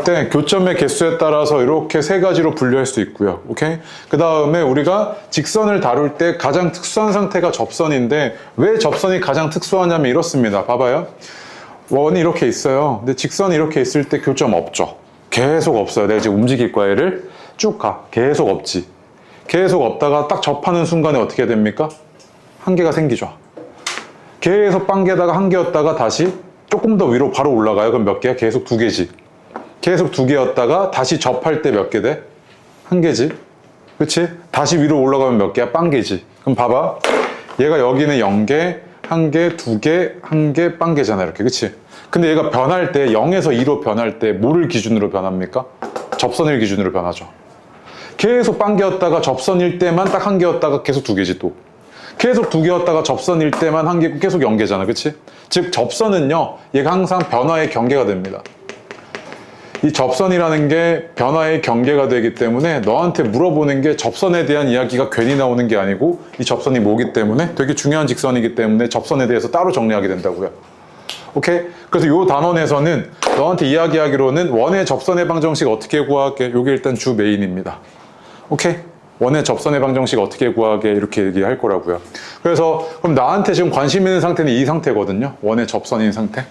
때 교점의 개수에 따라서 이렇게 세 가지로 분류할 수 있고요. 오케이? 그 다음에 우리가 직선을 다룰 때 가장 특수한 상태가 접선인데 왜 접선이 가장 특수하냐면 이렇습니다. 봐봐요. 원이 이렇게 있어요. 근데 직선이 이렇게 있을 때 교점 없죠. 계속 없어요. 내가 지금 움직일 거야. 얘를 쭉 가. 계속 없지. 계속 없다가 딱 접하는 순간에 어떻게 됩니까? 한 개가 생기죠. 계속 빵개다가 한 개였다가 다시 조금 더 위로 바로 올라가요. 그럼 몇 개야? 계속 두 개지. 계속 두 개였다가 다시 접할 때 몇 개 돼? 한 개지. 그치? 다시 위로 올라가면 몇 개야? 빵개지. 그럼 봐봐. 얘가 여기는 0개, 1개, 2개, 1개, 빵개잖아. 이렇게. 그치? 근데 얘가 변할 때 0에서 2로 변할 때 뭐를 기준으로 변합니까? 접선을 기준으로 변하죠. 계속 빵개였다가 접선일 때만 딱 한 개였다가 계속 두 개지 또. 계속 두 개였다가 접선일 때만 한 개고 계속 0개잖아. 그치? 즉 접선은요. 얘가 항상 변화의 경계가 됩니다. 이 접선이라는 게 변화의 경계가 되기 때문에 너한테 물어보는 게 접선에 대한 이야기가 괜히 나오는 게 아니고 이 접선이 뭐기 때문에 되게 중요한 직선이기 때문에 접선에 대해서 따로 정리하게 된다고요. 오케이? 그래서 이 단원에서는 너한테 이야기하기로는 원의 접선의 방정식 어떻게 구하게? 이게 일단 주 메인입니다. 오케이? 원의 접선의 방정식 어떻게 구하게? 이렇게 얘기할 거라고요. 그래서 그럼 나한테 지금 관심 있는 상태는 이 상태거든요. 원의 접선인 상태.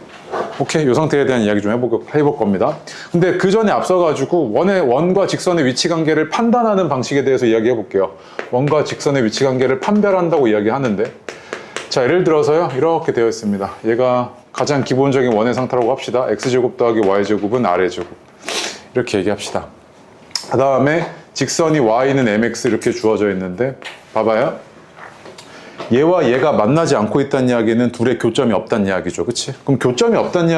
오케이, 이 상태에 대한 이야기 좀 해볼 겁니다. 근데 그 전에 앞서가지고 원과 직선의 위치 관계를 판단하는 방식에 대해서 이야기해 볼게요. 원과 직선의 위치 관계를 판별한다고 이야기하는데, 자, 예를 들어서요, 이렇게 되어 있습니다. 얘가 가장 기본적인 원의 상태라고 합시다. x제곱 더하기 y제곱은 r제곱. 이렇게 얘기합시다. 그 다음에 직선이 y는 mx 이렇게 주어져 있는데, 봐봐요. 얘와 얘가 만나지 않고 있다는 이야기는 둘의 교점이 없다는 이야기죠. 그치? 그럼 교점이 없다는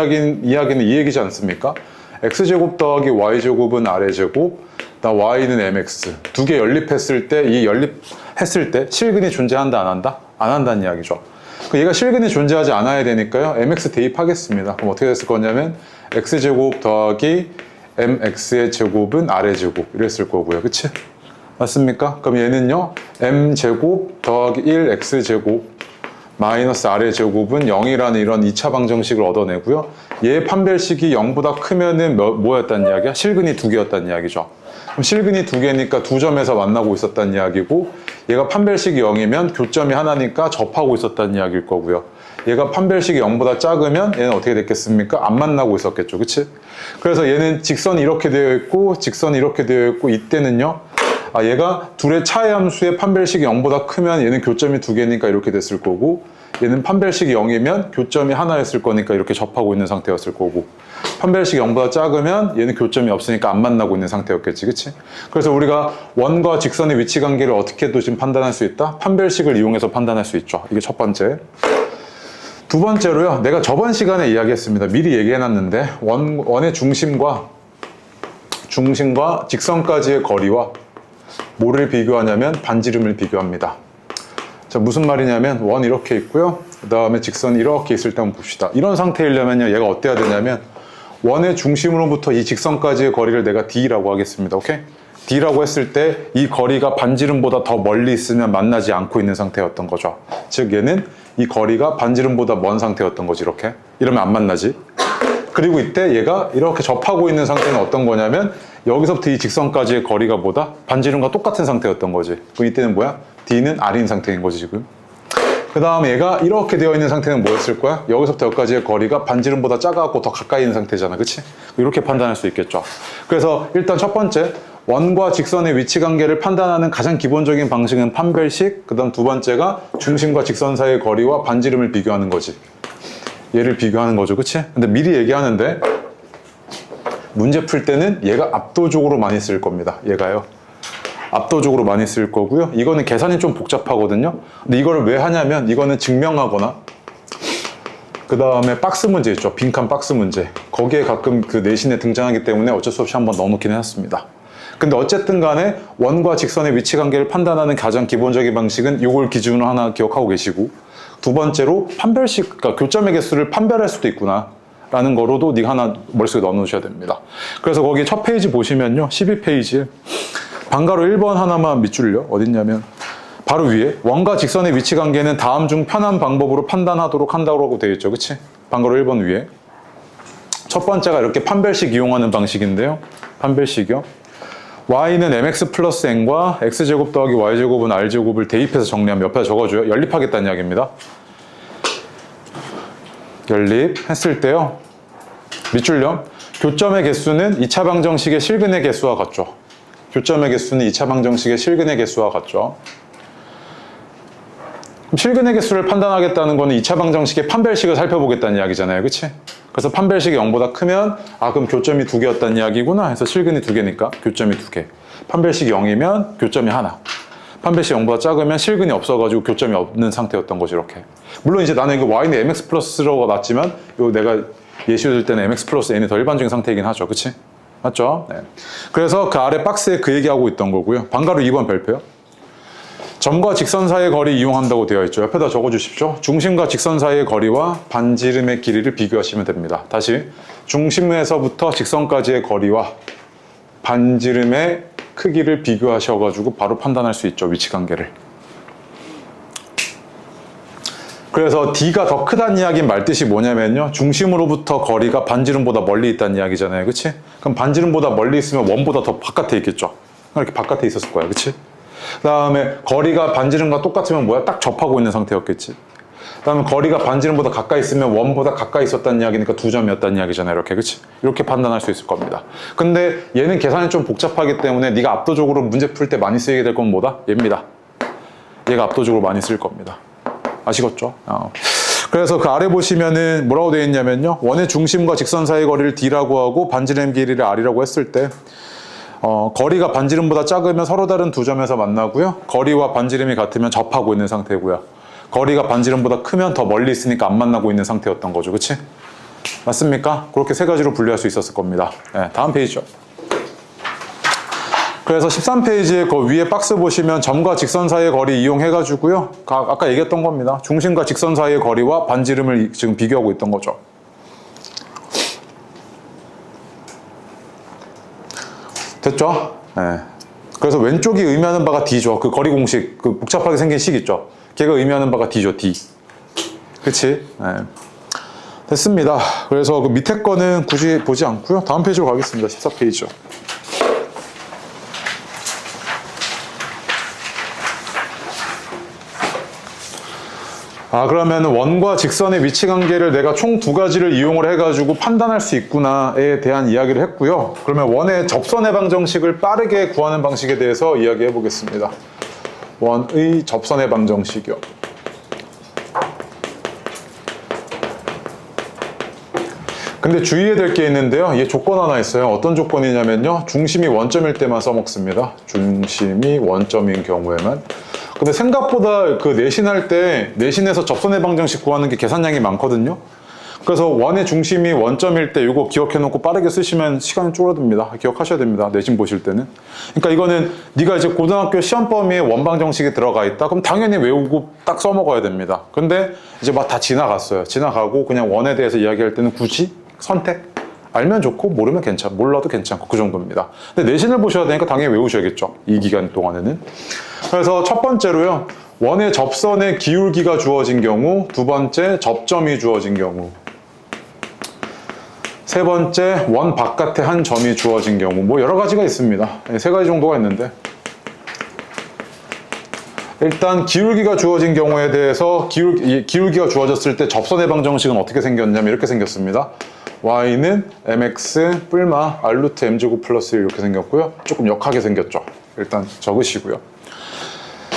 이야기는 이 얘기지 않습니까? x제곱 더하기 y제곱은 r제곱, 나 y는 mx. 두 개 연립했을 때, 이 연립했을 때 실근이 존재한다, 안 한다? 안 한다는 이야기죠. 얘가 실근이 존재하지 않아야 되니까요. mx 대입하겠습니다. 그럼 어떻게 됐을 거냐면 x제곱 더하기 mx의 제곱은 r의 제곱 이랬을 거고요. 그치? 맞습니까? 그럼 얘는요, m제곱 더하기 1x제곱 마이너스 r의 제곱은 0이라는 이런 2차 방정식을 얻어내고요. 얘 판별식이 0보다 크면은 뭐였다는 이야기야? 실근이 두 개였다는 이야기죠. 그럼 실근이 두 개니까 두 점에서 만나고 있었다는 이야기고, 얘가 판별식이 0이면 교점이 하나니까 접하고 있었다는 이야기일 거고요. 얘가 판별식이 0보다 작으면 얘는 어떻게 됐겠습니까? 안 만나고 있었겠죠. 그치? 그래서 얘는 직선이 이렇게 되어 있고, 직선이 이렇게 되어 있고, 이때는요, 얘가 둘의 차의 함수의 판별식이 0보다 크면 얘는 교점이 두 개니까 이렇게 됐을 거고, 얘는 판별식이 0이면 교점이 하나였을 거니까 이렇게 접하고 있는 상태였을 거고, 판별식이 0보다 작으면 얘는 교점이 없으니까 안 만나고 있는 상태였겠지. 그치? 그래서 우리가 원과 직선의 위치 관계를 어떻게도 지금 판단할 수 있다? 판별식을 이용해서 판단할 수 있죠. 이게 첫 번째. 두 번째로요, 내가 저번 시간에 이야기했습니다. 미리 얘기해놨는데 원의 중심과 직선까지의 거리와 뭐를 비교하냐면 반지름을 비교합니다. 자, 무슨 말이냐면 원 이렇게 있고요. 그 다음에 직선이 이렇게 있을 때 한번 봅시다. 이런 상태이려면요, 얘가 어때야 되냐면 원의 중심으로부터 이 직선까지의 거리를 내가 D라고 하겠습니다. 오케이? D라고 했을 때 이 거리가 반지름보다 더 멀리 있으면 만나지 않고 있는 상태였던 거죠. 즉 얘는 이 거리가 반지름보다 먼 상태였던 거지. 이렇게. 이러면 안 만나지. 그리고 이때 얘가 이렇게 접하고 있는 상태는 어떤 거냐면 여기서부터 이 직선까지의 거리가 뭐다? 반지름과 똑같은 상태였던 거지. 그럼 이때는 뭐야? D는 R인 상태인 거지 지금. 그 다음에 얘가 이렇게 되어 있는 상태는 뭐였을 거야? 여기서부터 여기까지의 거리가 반지름보다 작아갖고 더 가까이 있는 상태잖아. 그치? 이렇게 판단할 수 있겠죠. 그래서 일단 첫 번째, 원과 직선의 위치 관계를 판단하는 가장 기본적인 방식은 판별식. 그 다음 두 번째가 중심과 직선 사이의 거리와 반지름을 비교하는 거지. 얘를 비교하는 거죠. 그치? 근데 미리 얘기하는데 문제 풀 때는 얘가 압도적으로 많이 쓸 겁니다. 얘가요. 압도적으로 많이 쓸 거고요. 이거는 계산이 좀 복잡하거든요. 근데 이거를 왜 하냐면 이거는 증명하거나 그 다음에 박스 문제 있죠. 빈칸 박스 문제. 거기에 가끔 그 내신에 등장하기 때문에 어쩔 수 없이 한번 넣어놓긴 해놨습니다. 근데 어쨌든 간에 원과 직선의 위치 관계를 판단하는 가장 기본적인 방식은 이걸 기준으로 하나 기억하고 계시고, 두 번째로 판별식, 그러니까 교점의 개수를 판별할 수도 있구나 라는 거로도 네가 하나 머릿속에 넣어놓으셔야 됩니다. 그래서 거기 첫 페이지 보시면요, 12페이지에 방가로 1번 하나만 밑줄요. 어딨냐면 바로 위에 원과 직선의 위치 관계는 다음 중 편한 방법으로 판단하도록 한다고 되어 있죠. 그치? 방가로 1번 위에 첫 번째가 이렇게 판별식 이용하는 방식인데요. 판별식이요. y는 mx 플러스 n과 x제곱 더하기 y제곱은 r제곱을 대입해서 정리하면 옆에다 적어줘요. 연립하겠다는 이야기입니다. 연립했을 때요. 밑줄렴. 교점의 개수는 2차 방정식의 실근의 개수와 같죠. 교점의 개수는 2차 방정식의 실근의 개수와 같죠. 그럼 실근의 개수를 판단하겠다는 거는 2차 방정식의 판별식을 살펴보겠다는 이야기잖아요. 그치? 그래서 판별식이 0보다 크면 그럼 교점이 2개였다는 이야기구나 해서 실근이 2개니까 교점이 2개. 판별식이 0이면 교점이 하나. 판별식 0보다 작으면 실근이 없어가지고 교점이 없는 상태였던 거지 이렇게. 물론 이제 나는 이거 y는 mx 플러스로 났지만 요 내가 예시를 들 때는 mx 플러스 n이 더 일반적인 상태이긴 하죠. 그치? 맞죠? 네. 그래서 그 아래 박스에 그 얘기하고 있던 거고요. 방가루 2번 별표요. 점과 직선 사이의 거리 이용한다고 되어 있죠. 옆에다 적어주십시오. 중심과 직선 사이의 거리와 반지름의 길이를 비교하시면 됩니다. 다시 중심에서부터 직선까지의 거리와 반지름의 크기를 비교하셔가지고 바로 판단할 수 있죠. 위치관계를. 그래서 D가 더 크다는 이야기는 말뜻이 뭐냐면요. 중심으로부터 거리가 반지름보다 멀리 있다는 이야기잖아요. 그치? 그럼 반지름보다 멀리 있으면 원보다 더 바깥에 있겠죠. 이렇게 바깥에 있었을 거야. 그치? 그 다음에 거리가 반지름과 똑같으면 뭐야? 딱 접하고 있는 상태였겠지. 그 다음에 거리가 반지름보다 가까이 있으면 원보다 가까이 있었다는 이야기니까 2점이었다는 이야기잖아요. 이렇게. 그치? 이렇게 판단할 수 있을 겁니다. 근데 얘는 계산이 좀 복잡하기 때문에 네가 압도적으로 문제 풀 때 많이 쓰이게 될 건 뭐다? 얘입니다. 얘가 압도적으로 많이 쓸 겁니다. 아시겠죠? 그래서 그 아래 보시면은 뭐라고 되어 있냐면요. 원의 중심과 직선 사이의 거리를 D라고 하고 반지름 길이를 R이라고 했을 때 거리가 반지름보다 작으면 서로 다른 두 점에서 만나고요. 거리와 반지름이 같으면 접하고 있는 상태고요. 거리가 반지름보다 크면 더 멀리 있으니까 안 만나고 있는 상태였던 거죠. 그치? 맞습니까? 그렇게 세 가지로 분류할 수 있었을 겁니다. 네, 다음 페이지죠. 그래서 13페이지에 그 위에 박스 보시면 점과 직선 사이의 거리 이용해가지고요. 아까 얘기했던 겁니다. 중심과 직선 사이의 거리와 반지름을 지금 비교하고 있던 거죠. 됐죠? 네. 그래서 왼쪽이 의미하는 바가 D죠. 그 거리 공식, 그 복잡하게 생긴 식 있죠. 걔가 의미하는 바가 D죠, D. 그치? 네. 됐습니다. 그래서 그 밑에 거는 굳이 보지 않고요. 다음 페이지로 가겠습니다. 14페이지죠. 그러면 원과 직선의 위치 관계를 내가 총 2가지를 이용을 해가지고 판단할 수 있구나에 대한 이야기를 했고요. 그러면 원의 접선의 방정식을 빠르게 구하는 방식에 대해서 이야기해 보겠습니다. 원의 접선의 방정식이요. 근데 주의해야 될 게 있는데요. 얘 조건 하나 있어요. 어떤 조건이냐면요. 중심이 원점일 때만 써먹습니다. 중심이 원점인 경우에만. 근데 생각보다 그 내신할 때 내신에서 접선의 방정식 구하는 게 계산량이 많거든요. 그래서 원의 중심이 원점일 때 이거 기억해 놓고 빠르게 쓰시면 시간이 줄어듭니다. 기억하셔야 됩니다. 내신 보실 때는. 그러니까 이거는 네가 이제 고등학교 시험 범위에 원 방정식이 들어가 있다. 그럼 당연히 외우고 딱 써먹어야 됩니다. 근데 이제 막 다 지나갔어요. 지나가고 그냥 원에 대해서 이야기할 때는 굳이 선택. 알면 좋고 모르면 괜찮고 몰라도 괜찮고 그 정도입니다. 근데 내신을 보셔야 되니까 당연히 외우셔야겠죠. 이 기간 동안에는. 그래서 첫 번째로요. 원의 접선의 기울기가 주어진 경우, 두 번째 접점이 주어진 경우, 세 번째 원 바깥에 한 점이 주어진 경우, 뭐 여러 가지가 있습니다. 세 가지 정도가 있는데 일단 기울기가 주어진 경우에 대해서 기울기가 주어졌을 때 접선의 방정식은 어떻게 생겼냐면 이렇게 생겼습니다. y는 mx 뿔마 r 루트 m제곱 플러스 1 이렇게 생겼고요. 조금 역하게 생겼죠. 일단 적으시고요.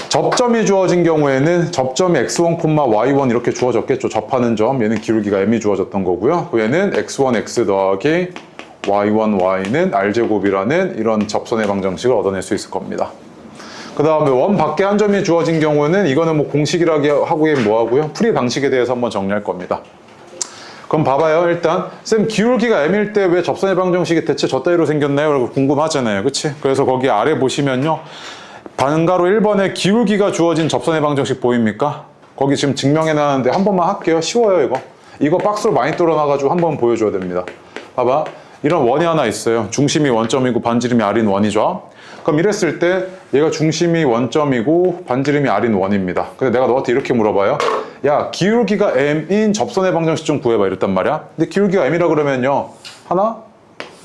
접점이 주어진 경우에는 접점이 x1, y1 이렇게 주어졌겠죠. 접하는 점, 얘는 기울기가 m이 주어졌던 거고요. 얘는 x1, x 더하기 y1, y는 r제곱이라는 이런 접선의 방정식을 얻어낼 수 있을 겁니다. 그 다음에 원 밖에 한 점이 주어진 경우는 이거는 뭐 공식이라고 하기엔 뭐하고요. 풀이 방식에 대해서 한번 정리할 겁니다. 그럼 봐봐요. 일단 쌤 기울기가 m일 때 왜 접선의 방정식이 대체 저 따위로 생겼나요? 라고 궁금하잖아요. 그치? 그래서 거기 아래 보시면요. 반가로 1번에 기울기가 주어진 접선의 방정식 보입니까? 거기 지금 증명해놨는데 한 번만 할게요. 쉬워요 이거. 이거 박스로 많이 뚫어놔가지고 한 번 보여줘야 됩니다. 봐봐. 이런 원이 하나 있어요. 중심이 원점이고 반지름이 r인 원이죠. 그럼 이랬을 때 얘가 중심이 원점이고 반지름이 r인 원입니다. 근데 내가 너한테 이렇게 물어봐요. 야, 기울기가 m인 접선의 방정식 좀 구해봐 이랬단 말이야. 근데 기울기가 m이라 그러면요, 하나,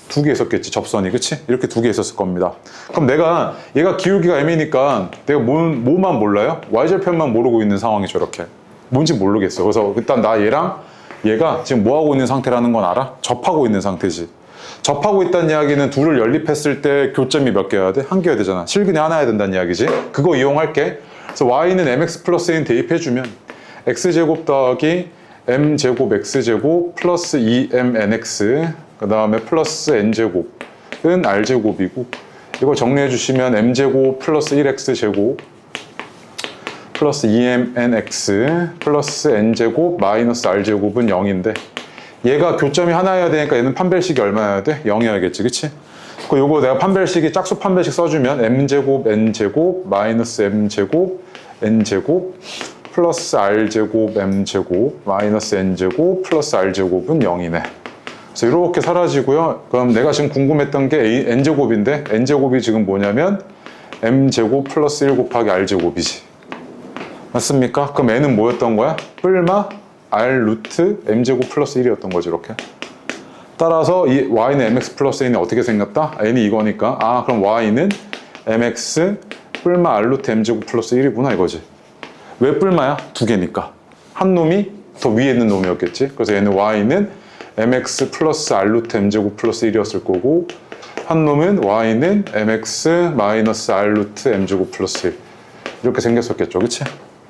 두 개 있었겠지, 접선이. 그치? 이렇게 두 개 있었을 겁니다. 그럼 내가 얘가 기울기가 m이니까 내가 뭐만 몰라요? y절편만 모르고 있는 상황이죠. 이렇게 뭔지 모르겠어. 그래서 일단 나 얘랑 얘가 지금 뭐 하고 있는 상태라는 건 알아? 접하고 있는 상태지. 접하고 있다는 이야기는 둘을 연립했을 때 교점이 몇 개여야 돼? 한 개여야 되잖아. 실근이 하나여야 된다는 이야기지. 그거 이용할게. 그래서 y는 mx 플러스 1 대입해주면 x제곱 더하기 m제곱 x제곱 플러스 2mnx 그 다음에 플러스 n제곱은 r제곱이고, 이거 정리해 주시면 m제곱 플러스 1x제곱 플러스 2mnx 플러스 n제곱 마이너스 r제곱은 0인데, 얘가 교점이 하나여야 되니까 얘는 판별식이 얼마여야 돼? 0이어야겠지, 그치? 그 요거 내가 판별식이 짝수 판별식 써주면 m제곱 n제곱 마이너스 m제곱 n제곱 플러스 r제곱 m제곱 마이너스 n제곱 플러스 r제곱은 0이네. 그래서 이렇게 사라지고요. 그럼 내가 지금 궁금했던 게 n제곱인데, n제곱이 지금 뭐냐면 m제곱 플러스 1 곱하기 r제곱이지. 맞습니까? 그럼 n은 뭐였던 거야? 뿔마 r 루트 m제곱 플러스 1이었던 거지, 이렇게. 따라서 이 y는 mx 플러스 n이 어떻게 생겼다? n이 이거니까, 그럼 y는 mx 뿔마 r 루트 m제곱 플러스 1이구나 이거지. 왜 뿔마야? 두 개니까. 한 놈이 더 위에 있는 놈이었겠지. 그래서 얘는 y는 mx 플러스 r 루트 m제곱 플러스 1이었을 거고, 한 놈은 y는 mx 마이너스 r 루트 m제곱 플러스 1 이렇게 생겼었겠죠, 그치?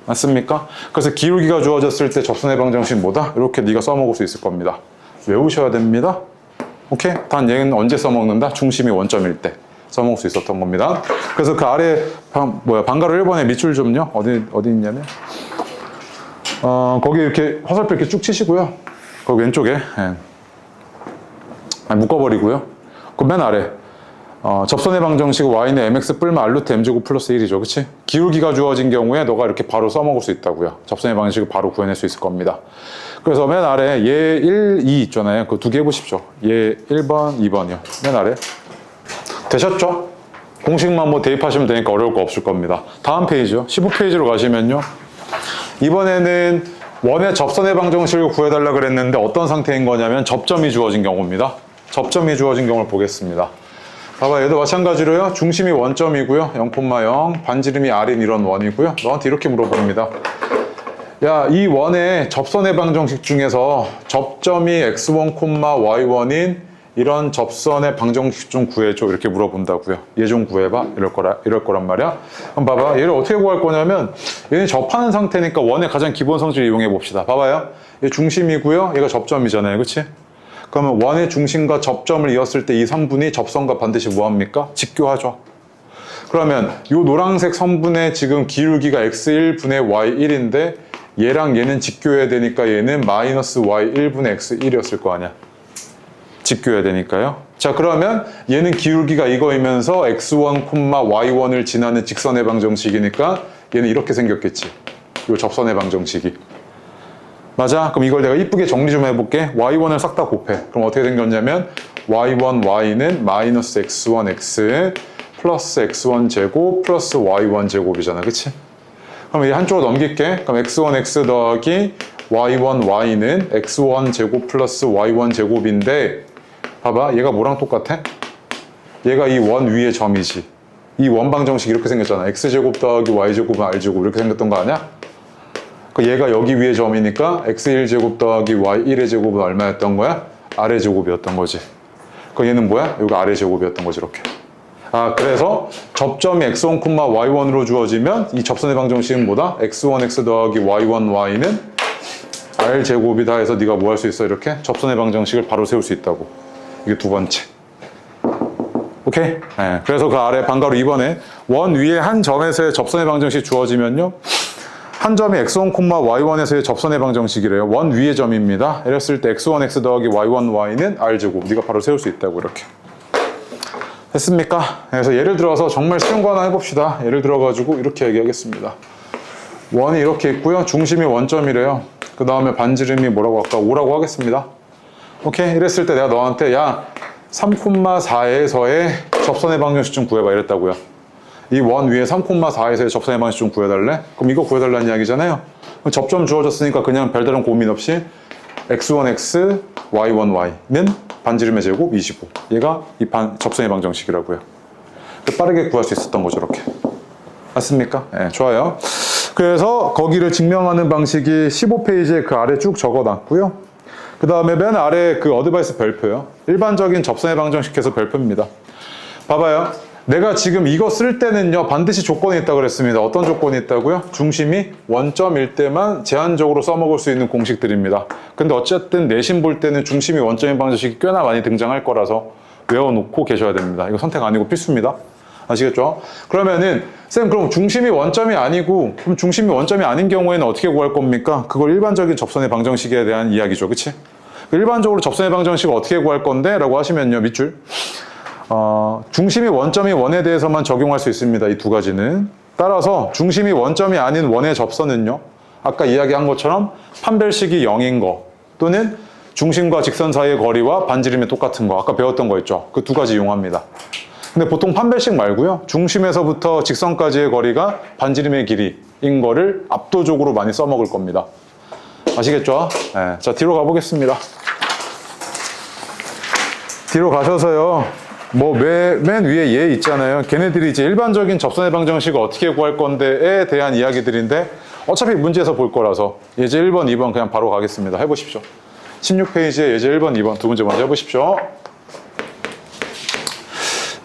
맞습니까? 그래서 기울기가 주어졌을 때 접선의 방정식 뭐다? 이렇게 네가 써먹을 수 있을 겁니다. 외우셔야 됩니다. 오케이? 단 얘는 언제 써먹는다? 중심이 원점일 때 써먹을 수 있었던 겁니다. 그래서 그 아래 방가로 1번에 밑줄 좀요. 어디 있냐면 거기 이렇게 화살표 이렇게 쭉 치시고요. 거기 왼쪽에 묶어버리고요. 그 맨 아래 접선의 방정식 y는 mx 뿔마 r 루트 m제곱 플러스 1이죠. 그치? 기울기가 주어진 경우에 너가 이렇게 바로 써먹을 수 있다고요. 접선의 방정식을 바로 구해낼 수 있을 겁니다. 그래서 맨 아래 얘 1, 2 있잖아요. 그거 두 개 해보십시오. 얘 1번, 2번이요. 맨 아래. 되셨죠? 공식만 뭐 대입하시면 되니까 어려울 거 없을 겁니다. 다음 페이지요. 15페이지로 가시면요. 이번에는 원의 접선의 방정식을 구해달라 그랬는데 어떤 상태인 거냐면 접점이 주어진 경우입니다. 접점이 주어진 경우를 보겠습니다. 봐봐, 얘도 마찬가지로요. 중심이 원점이고요. 0,0, 반지름이 r인 이런 원이고요. 너한테 이렇게 물어봅니다. 야, 이 원의 접선의 방정식 중에서 접점이 x1, y1인 이런 접선의 방정식 좀 구해줘. 이렇게 물어본다고요. 얘 좀 구해봐. 이럴 거란 말이야. 그럼 봐봐. 얘를 어떻게 구할 거냐면, 얘는 접하는 상태니까 원의 가장 기본 성질을 이용해 봅시다. 봐봐요. 얘 중심이고요. 얘가 접점이잖아요. 그치? 그러면 원의 중심과 접점을 이었을 때 이 선분이 접선과 반드시 뭐합니까? 직교하죠. 그러면 이 노란색 선분의 지금 기울기가 x1분의 y1인데 얘랑 얘는 직교해야 되니까 얘는 마이너스 y1분의 x1이었을 거 아니야. 직교해야 되니까요. 자, 그러면 얘는 기울기가 이거이면서 x1, y1을 지나는 직선의 방정식이니까 얘는 이렇게 생겼겠지. 이 접선의 방정식이. 맞아? 그럼 이걸 내가 이쁘게 정리 좀 해볼게. y1을 싹 다 곱해. 그럼 어떻게 생겼냐면 y1, y는 마이너스 x1, x 플러스 x1 제곱 플러스 y1 제곱이잖아. 그치? 그럼 이 한쪽으로 넘길게. 그럼 x1, x 더하기 y1, y는 x1 제곱 플러스 y1 제곱인데, 봐봐. 얘가 뭐랑 똑같아? 얘가 이 원 위의 점이지. 이 원방정식 이렇게 생겼잖아. x제곱 더하기 y제곱은 r제곱 이렇게 생겼던 거 아니야? 얘가 여기 위의 점이니까 x1제곱 더하기 y1의 제곱은 얼마였던 거야? r의 제곱이었던 거지. 그럼 얘는 뭐야? 여기 r의 제곱이었던 거지, 이렇게. 그래서 접점이 x1, y1으로 주어지면 이 접선의 방정식은 뭐다? x1x 더하기 y1, y는 r제곱이다 해서 네가 뭐 할 수 있어? 이렇게 접선의 방정식을 바로 세울 수 있다고. 이게 두 번째. 오케이? 네. 그래서 그 아래 방가로 2번에 원 위에 한 점에서의 접선의 방정식 주어지면요. 한 점이 x1, y1에서의 접선의 방정식이래요. 원 위의 점입니다. 이랬을 때 x1x 더하기 y1, y는 r제곱. 네가 바로 세울 수 있다고, 이렇게. 됐습니까? 그래서 예를 들어서 정말 쉬운 거 하나 해봅시다. 예를 들어가지고 이렇게 얘기하겠습니다. 원이 이렇게 있고요. 중심이 원점이래요. 그 다음에 반지름이 뭐라고 할까? 5라고 하겠습니다. 오케이? 이랬을 때 내가 너한테 야, 3,4에서의 접선의 방정식 좀 구해봐 이랬다고요. 이 원 위에 3,4에서의 접선의 방식 좀 구해달래? 그럼 이거 구해달라는 이야기잖아요. 그럼 접점 주어졌으니까 그냥 별다른 고민 없이 x1x, y1y는 반지름의 제곱 25. 얘가 이 접선의 방정식이라고요. 빠르게 구할 수 있었던 거죠, 이렇게. 맞습니까? 네, 좋아요. 그래서 거기를 증명하는 방식이 15페이지에 그 아래 쭉 적어놨고요. 그 다음에 맨 아래 그 어드바이스 별표요. 일반적인 접선의 방정식에서 별표입니다. 봐봐요. 내가 지금 이거 쓸 때는요, 반드시 조건이 있다고 그랬습니다. 어떤 조건이 있다고요? 중심이 원점일 때만 제한적으로 써먹을 수 있는 공식들입니다. 근데 어쨌든 내신 볼 때는 중심이 원점인 방정식이 꽤나 많이 등장할 거라서 외워놓고 계셔야 됩니다. 이거 선택 아니고 필수입니다. 아시겠죠? 그러면은 쌤, 그럼 중심이 원점이 아니고, 그럼 중심이 원점이 아닌 경우에는 어떻게 구할 겁니까? 그걸 일반적인 접선의 방정식에 대한 이야기죠. 그치? 일반적으로 접선의 방정식을 어떻게 구할 건데? 라고 하시면요, 밑줄. 중심이 원점이 원에 대해서만 적용할 수 있습니다. 이 두 가지는. 따라서 중심이 원점이 아닌 원의 접선은요, 아까 이야기한 것처럼 판별식이 0인 거, 또는 중심과 직선 사이의 거리와 반지름이 똑같은 거, 아까 배웠던 거 있죠? 그 두 가지 이용합니다. 근데 보통 판별식 말고요, 중심에서부터 직선까지의 거리가 반지름의 길이인 거를 압도적으로 많이 써먹을 겁니다. 아시겠죠? 네. 자, 뒤로 가보겠습니다. 뒤로 가셔서요, 맨 위에 얘 있잖아요. 걔네들이 이제 일반적인 접선의 방정식을 어떻게 구할 건데에 대한 이야기들인데, 어차피 문제에서 볼 거라서 예제 1번, 2번 그냥 바로 가겠습니다. 해보십시오. 16페이지에 예제 1번, 2번 두 문제 먼저 해보십시오.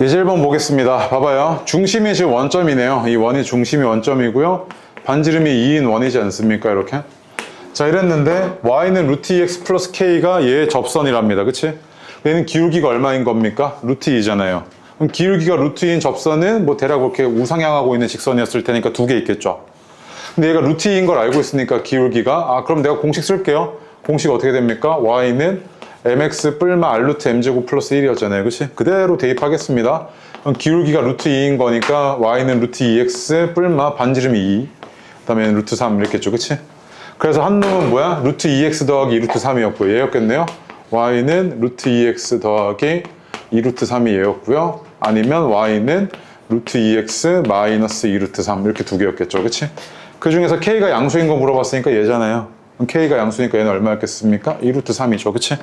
예제 1번 보겠습니다. 봐봐요. 중심이 지금 원점이네요. 이 원이 중심이 원점이고요. 반지름이 2인 원이지 않습니까? 이렇게. 자, 이랬는데 y는 루트 2x 플러스 k가 얘의 접선이랍니다. 그치? 얘는 기울기가 얼마인 겁니까? 루트 2잖아요. 그럼 기울기가 루트 2인 접선은 뭐 대략 그렇게 우상향하고 있는 직선이었을 테니까 두 개 있겠죠. 근데 얘가 루트 2인 걸 알고 있으니까 기울기가, 그럼 내가 공식 쓸게요. 공식 어떻게 됩니까? y는 mx 뿔마 r루트 m제곱 플러스 1이었잖아요. 그치? 그대로 대입하겠습니다. 그럼 기울기가 루트 2인 거니까 y는 루트 2x 뿔마 반지름이 2. 그 다음에 루트 3 이렇게 했죠. 그치? 그래서 한 놈은 뭐야? 루트 2x 더하기 2루트 3이었고 얘였겠네요. y는 루트 2x 더하기 2루트 3이 얘였고요. 아니면 y는 루트 2x 마이너스 2루트 3 이렇게 두 개였겠죠. 그치? 그 중에서 k가 양수인 거 물어봤으니까 얘잖아요. 그럼 k가 양수니까 얘는 얼마였겠습니까? 2루트 3이죠. 그치?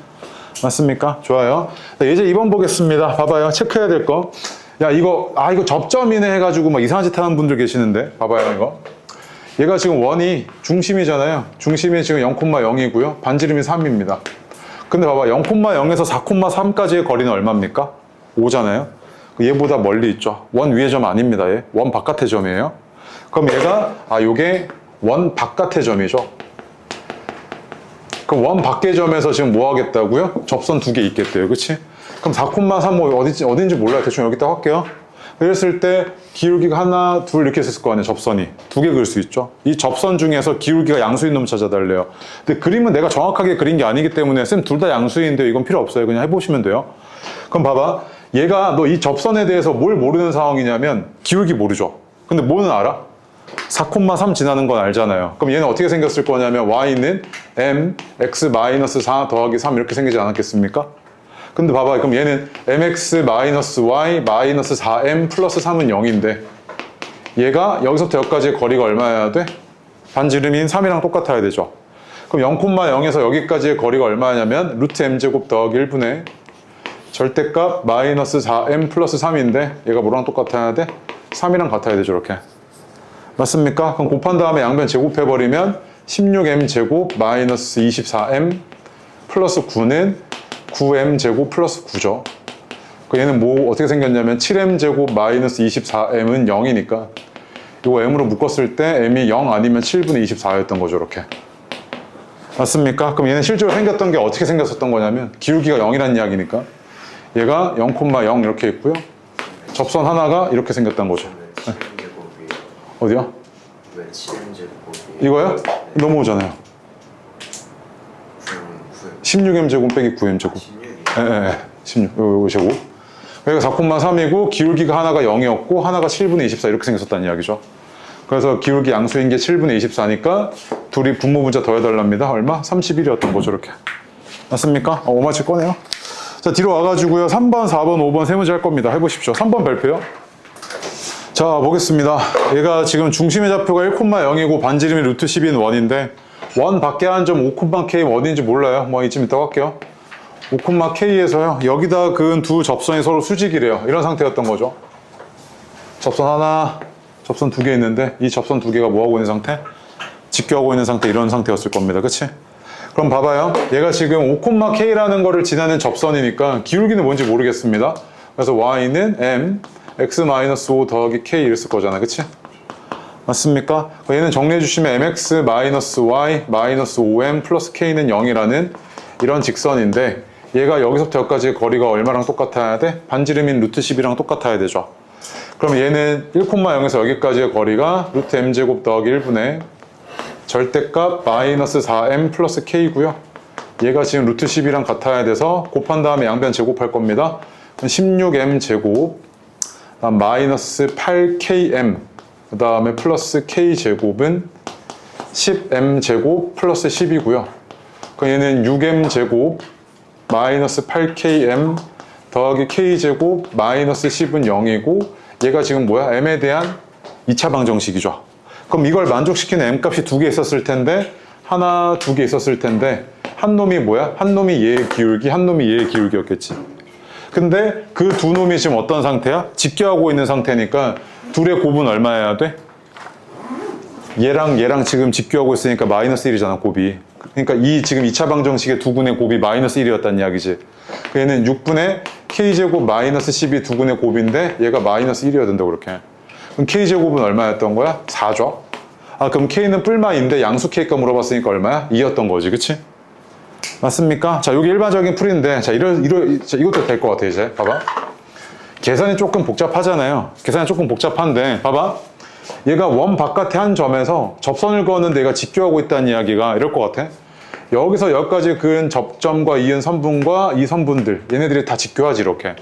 맞습니까? 좋아요. 예제 2번 보겠습니다. 봐봐요. 체크해야 될 거. 야, 이거 접점이네 해가지고 막 이상한 짓 하는 분들 계시는데. 봐봐요, 이거. 얘가 지금 원이 중심이잖아요. 중심이 지금 0,0이고요. 반지름이 3입니다. 근데 봐봐, 0,0에서 4,3까지의 거리는 얼마입니까? 5잖아요. 얘보다 멀리 있죠. 원 위의 점 아닙니다, 얘. 원 바깥의 점이에요. 그럼 얘가, 요게 원 바깥의 점이죠. 그럼 원 밖의 점에서 지금 뭐 하겠다고요? 접선 두 개 있겠대요. 그치? 그럼 4,3 어딘지 몰라요. 대충 여기다 할게요. 그랬을 때 기울기가 하나, 둘 이렇게 있을 거 아니에요. 접선이. 두 개 그릴 수 있죠. 이 접선 중에서 기울기가 양수인 놈 찾아달래요. 근데 그림은 내가 정확하게 그린 게 아니기 때문에 쌤 둘 다 양수인데 이건 필요 없어요. 그냥 해보시면 돼요. 그럼 봐봐. 얘가 너 이 접선에 대해서 뭘 모르는 상황이냐면 기울기 모르죠. 근데 뭐는 알아? 4,3 지나는 건 알잖아요. 그럼 얘는 어떻게 생겼을 거냐면 y는 mx-4 더하기 3 이렇게 생기지 않았겠습니까? 근데 봐봐. 그럼 얘는 mx-y-4m 플러스 3은 0인데 얘가 여기서부터 여기까지의 거리가 얼마여야 돼? 반지름인 3이랑 똑같아야 되죠. 그럼 0,0에서 여기까지의 거리가 얼마냐면 루트 m제곱 더하기 1분의 절대값 마이너스 4m 플러스 3인데 얘가 뭐랑 똑같아야 돼? 3이랑 같아야 되죠. 이렇게. 맞습니까? 그럼 곱한 다음에 양변 제곱해버리면 16m 제곱 마이너스 24m 플러스 9는 9m 제곱 플러스 9죠. 얘는 뭐 어떻게 생겼냐면 7m 제곱 마이너스 24m은 0이니까 이거 m으로 묶었을 때 m이 0 아니면 7분의 24였던 거죠. 이렇게. 맞습니까? 그럼 얘는 실제로 생겼던 게 어떻게 생겼었던 거냐면 기울기가 0이라는 이야기니까 얘가 0,0 이렇게 있고요. 접선 하나가 이렇게 생겼던 거죠. 네. 어디요? 왜 7m제곱이 이거요? 넘어오잖아요. 16m제곱 빼기 9m제곱. 16이? 16. 요거 제곱. 여기가 4,3이고 기울기가 하나가 0이었고 하나가 7분의 24 이렇게 생겼었다는 이야기죠. 그래서 기울기 양수인 게 7분의 24니까 둘이 분모 분자 더해달랍니다. 얼마? 31이었던 거죠. 이렇게. 맞습니까? 5마치 꺼내요. 자, 뒤로 와가지고요. 3번, 4번, 5번 세 문제 할 겁니다. 해보십시오. 3번 별표요. 자, 보겠습니다. 얘가 지금 중심의 좌표가 1,0이고 반지름이 루트 10인 원인데 원 밖에 한 점 5,k 어딘지 몰라요. 뭐 이쯤 이따 할게요. 5,k에서요. 여기다 그은 두 접선이 서로 수직이래요. 이런 상태였던 거죠. 접선 하나, 접선 두 개 있는데 이 접선 두 개가 뭐하고 있는 상태? 직교하고 있는 상태, 이런 상태였을 겁니다. 그치? 그럼 봐봐요. 얘가 지금 5,k라는 거를 지나는 접선이니까 기울기는 뭔지 모르겠습니다. 그래서 y는 m x-5 더하기 k 이랬을 거잖아. 그치? 맞습니까? 얘는 정리해 주시면 mx y 5m 플러스 k는 0이라는 이런 직선인데 얘가 여기서부터 여기까지의 거리가 얼마랑 똑같아야 돼? 반지름인 루트 10이랑 똑같아야 되죠. 그럼 얘는 1,0에서 여기까지의 거리가 루트 m제곱 더하기 1분의 절대값 마이너스 4m 플러스 k고요. 얘가 지금 루트 10이랑 같아야 돼서 곱한 다음에 양변 제곱할 겁니다. 16m 제곱, 다음 마이너스 8km, 그 다음에 플러스 k제곱은 10m 제곱 플러스 10이고요. 그럼 얘는 6m 제곱 마이너스 8km 더하기 k제곱 마이너스 10은 0이고 얘가 지금 뭐야? m에 대한 2차 방정식이죠. 그럼 이걸 만족시키는 m 값이 두 개 있었을 텐데 하나, 두 개 있었을 텐데 한 놈이 뭐야? 한 놈이 얘의 기울기, 한 놈이 얘의 기울기였겠지. 근데 그 두 놈이 지금 어떤 상태야? 직교하고 있는 상태니까 둘의 곱은 얼마여야 돼? 얘랑 지금 직교하고 있으니까 마이너스 1이잖아, 곱이. 그러니까 이 지금 2차 방정식의 두 군의 곱이 마이너스 1이었다는 이야기지. 얘는 6분의 k제곱 마이너스 10이 두 군의 곱인데 얘가 마이너스 1이어야 된다, 그렇게. 그럼 k제곱은 얼마였던 거야? 4죠. 아, 그럼 k는 뿔마인데 양수 k가 물어봤으니까 얼마야? 2였던 거지, 그치? 맞습니까? 자, 여기 일반적인 풀인데, 자, 이것도 될 것 같아, 이제. 봐봐. 계산이 조금 복잡하잖아요. 계산이 조금 복잡한데, 봐봐. 얘가 원 바깥에 한 점에서 접선을 그었는데 얘가 직교하고 있다는 이야기가 이럴 것 같아. 여기서 여기까지 그은 접점과 이은 선분과 이 선분들, 얘네들이 다 직교하지, 이렇게.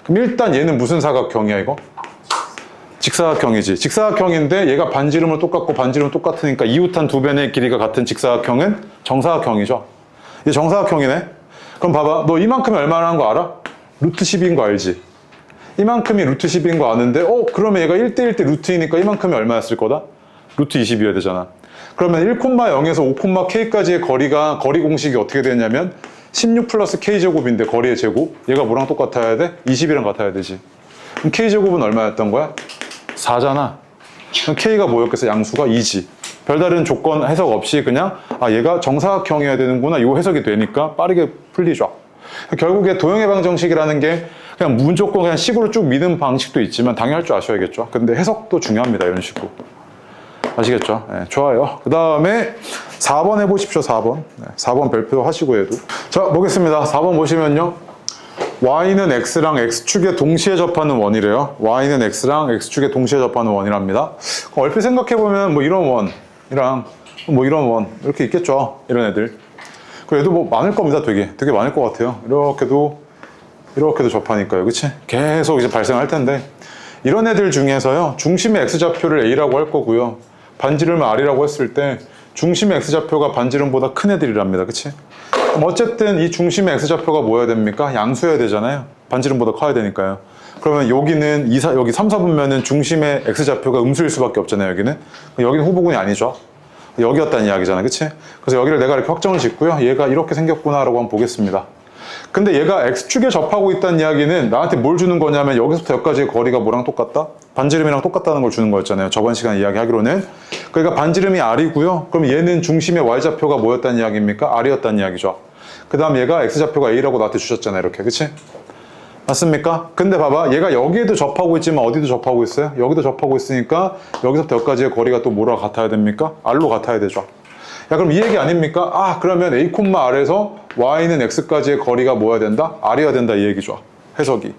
그럼 일단 얘는 무슨 사각형이야, 이거? 직사각형이지. 직사각형인데 얘가 반지름은 똑같고 반지름은 똑같으니까 이웃한 두 변의 길이가 같은 직사각형은 정사각형이죠. 이게 정사각형이네. 그럼 봐봐. 너 이만큼이 얼마나 한 거 알아? 루트 10인 거 알지? 이만큼이 루트 10인 거 아는데 그러면 얘가 1대1 대 루트이니까 이만큼이 얼마였을 거다? 루트 20이어야 되잖아. 그러면 1,0에서 5,k까지의 거리 공식이 어떻게 되냐면 16 플러스 k제곱인데 거리의 제곱. 얘가 뭐랑 똑같아야 돼? 20이랑 같아야 되지. 그럼 k제곱은 얼마였던 거야? 4잖아. 그럼 k가 뭐였겠어? 양수가 2지. 별다른 조건 해석 없이 그냥 얘가 정사각형이어야 되는구나, 요 해석이 되니까 빠르게 풀리죠. 결국에 도형의 방정식이라는 게 그냥 무조건 그냥 식으로 쭉 미는 방식도 있지만 당연히 할 줄 아셔야겠죠. 근데 해석도 중요합니다, 이런 식으로. 아시겠죠? 네, 좋아요. 그 다음에 4번 해보십시오. 4번. 네, 4번 별표 하시고 해도. 자, 보겠습니다. 4번 보시면요. y는 x랑 x축에 동시에 접하는 원이래요. y는 x랑 x축에 동시에 접하는 원이랍니다. 얼핏 생각해보면 뭐 이런 원이랑 뭐 이런 원 이렇게 있겠죠. 이런 애들. 그래도 뭐 많을 겁니다. 되게 많을 것 같아요. 이렇게도 접하니까요. 그치? 계속 이제 발생할 텐데 이런 애들 중에서요. 중심의 x좌표를 a라고 할 거고요. 반지름을 r이라고 했을 때 중심의 x좌표가 반지름보다 큰 애들이랍니다. 그치? 그럼 어쨌든 이 중심의 x좌표가 뭐여야 됩니까? 양수여야 되잖아요. 반지름보다 커야 되니까요. 그러면 여기는 여기 3, 4분면은 중심의 x좌표가 음수일 수밖에 없잖아요. 여기는 후보군이 아니죠. 여기였다는 이야기잖아요. 그치? 그래서 여기를 내가 이렇게 확정을 짓고요. 얘가 이렇게 생겼구나 라고 한번 보겠습니다. 근데 얘가 x축에 접하고 있다는 이야기는 나한테 뭘 주는 거냐면 여기서부터 여기까지의 거리가 뭐랑 똑같다? 반지름이랑 똑같다는 걸 주는 거였잖아요. 저번 시간에 이야기하기로는. 그러니까 반지름이 r이고요. 그럼 얘는 중심의 y좌표가 뭐였다는 이야기입니까? r이었다는 이야기죠. 그 다음 얘가 x좌표가 a라고 나한테 주셨잖아요. 이렇게. 그치? 맞습니까? 근데 봐봐. 얘가 여기에도 접하고 있지만 어디도 접하고 있어요? 여기도 접하고 있으니까 여기서부터 여기까지의 거리가 또 뭐랑 같아야 됩니까? r로 같아야 되죠. 야, 그럼 이 얘기 아닙니까? 그러면 a, r에서 y는 x까지의 거리가 뭐여야 된다? r이어야 된다, 이 얘기죠. 해석이.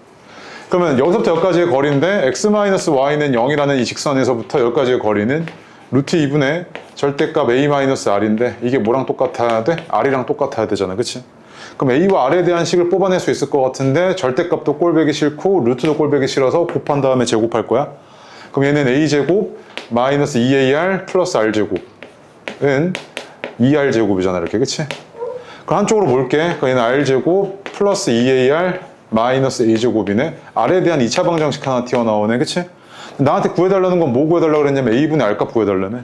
그러면 여기서부터 여기까지의 거리인데 x-y는 0이라는 이 직선에서부터 여기까지의 거리는 루트 2분의 절대값 a-r인데 이게 뭐랑 똑같아야 돼? r이랑 똑같아야 되잖아. 그치? 그럼 a와 r에 대한 식을 뽑아낼 수 있을 것 같은데 절대값도 꼴배기 싫고 루트도 꼴배기 싫어서 곱한 다음에 제곱할 거야. 그럼 얘는 a제곱 마이너스 2ar 플러스 r제곱은 2r제곱이잖아. 이렇게. 그치? 그럼 한쪽으로 몰게. 그럼 얘는 r제곱 플러스 2ar 마이너스 a제곱이네. r에 대한 2차 방정식 하나 튀어나오네. 그치? 나한테 구해달라는 건 뭐 구해달라고 그랬냐면 A분의 R값 구해달라며.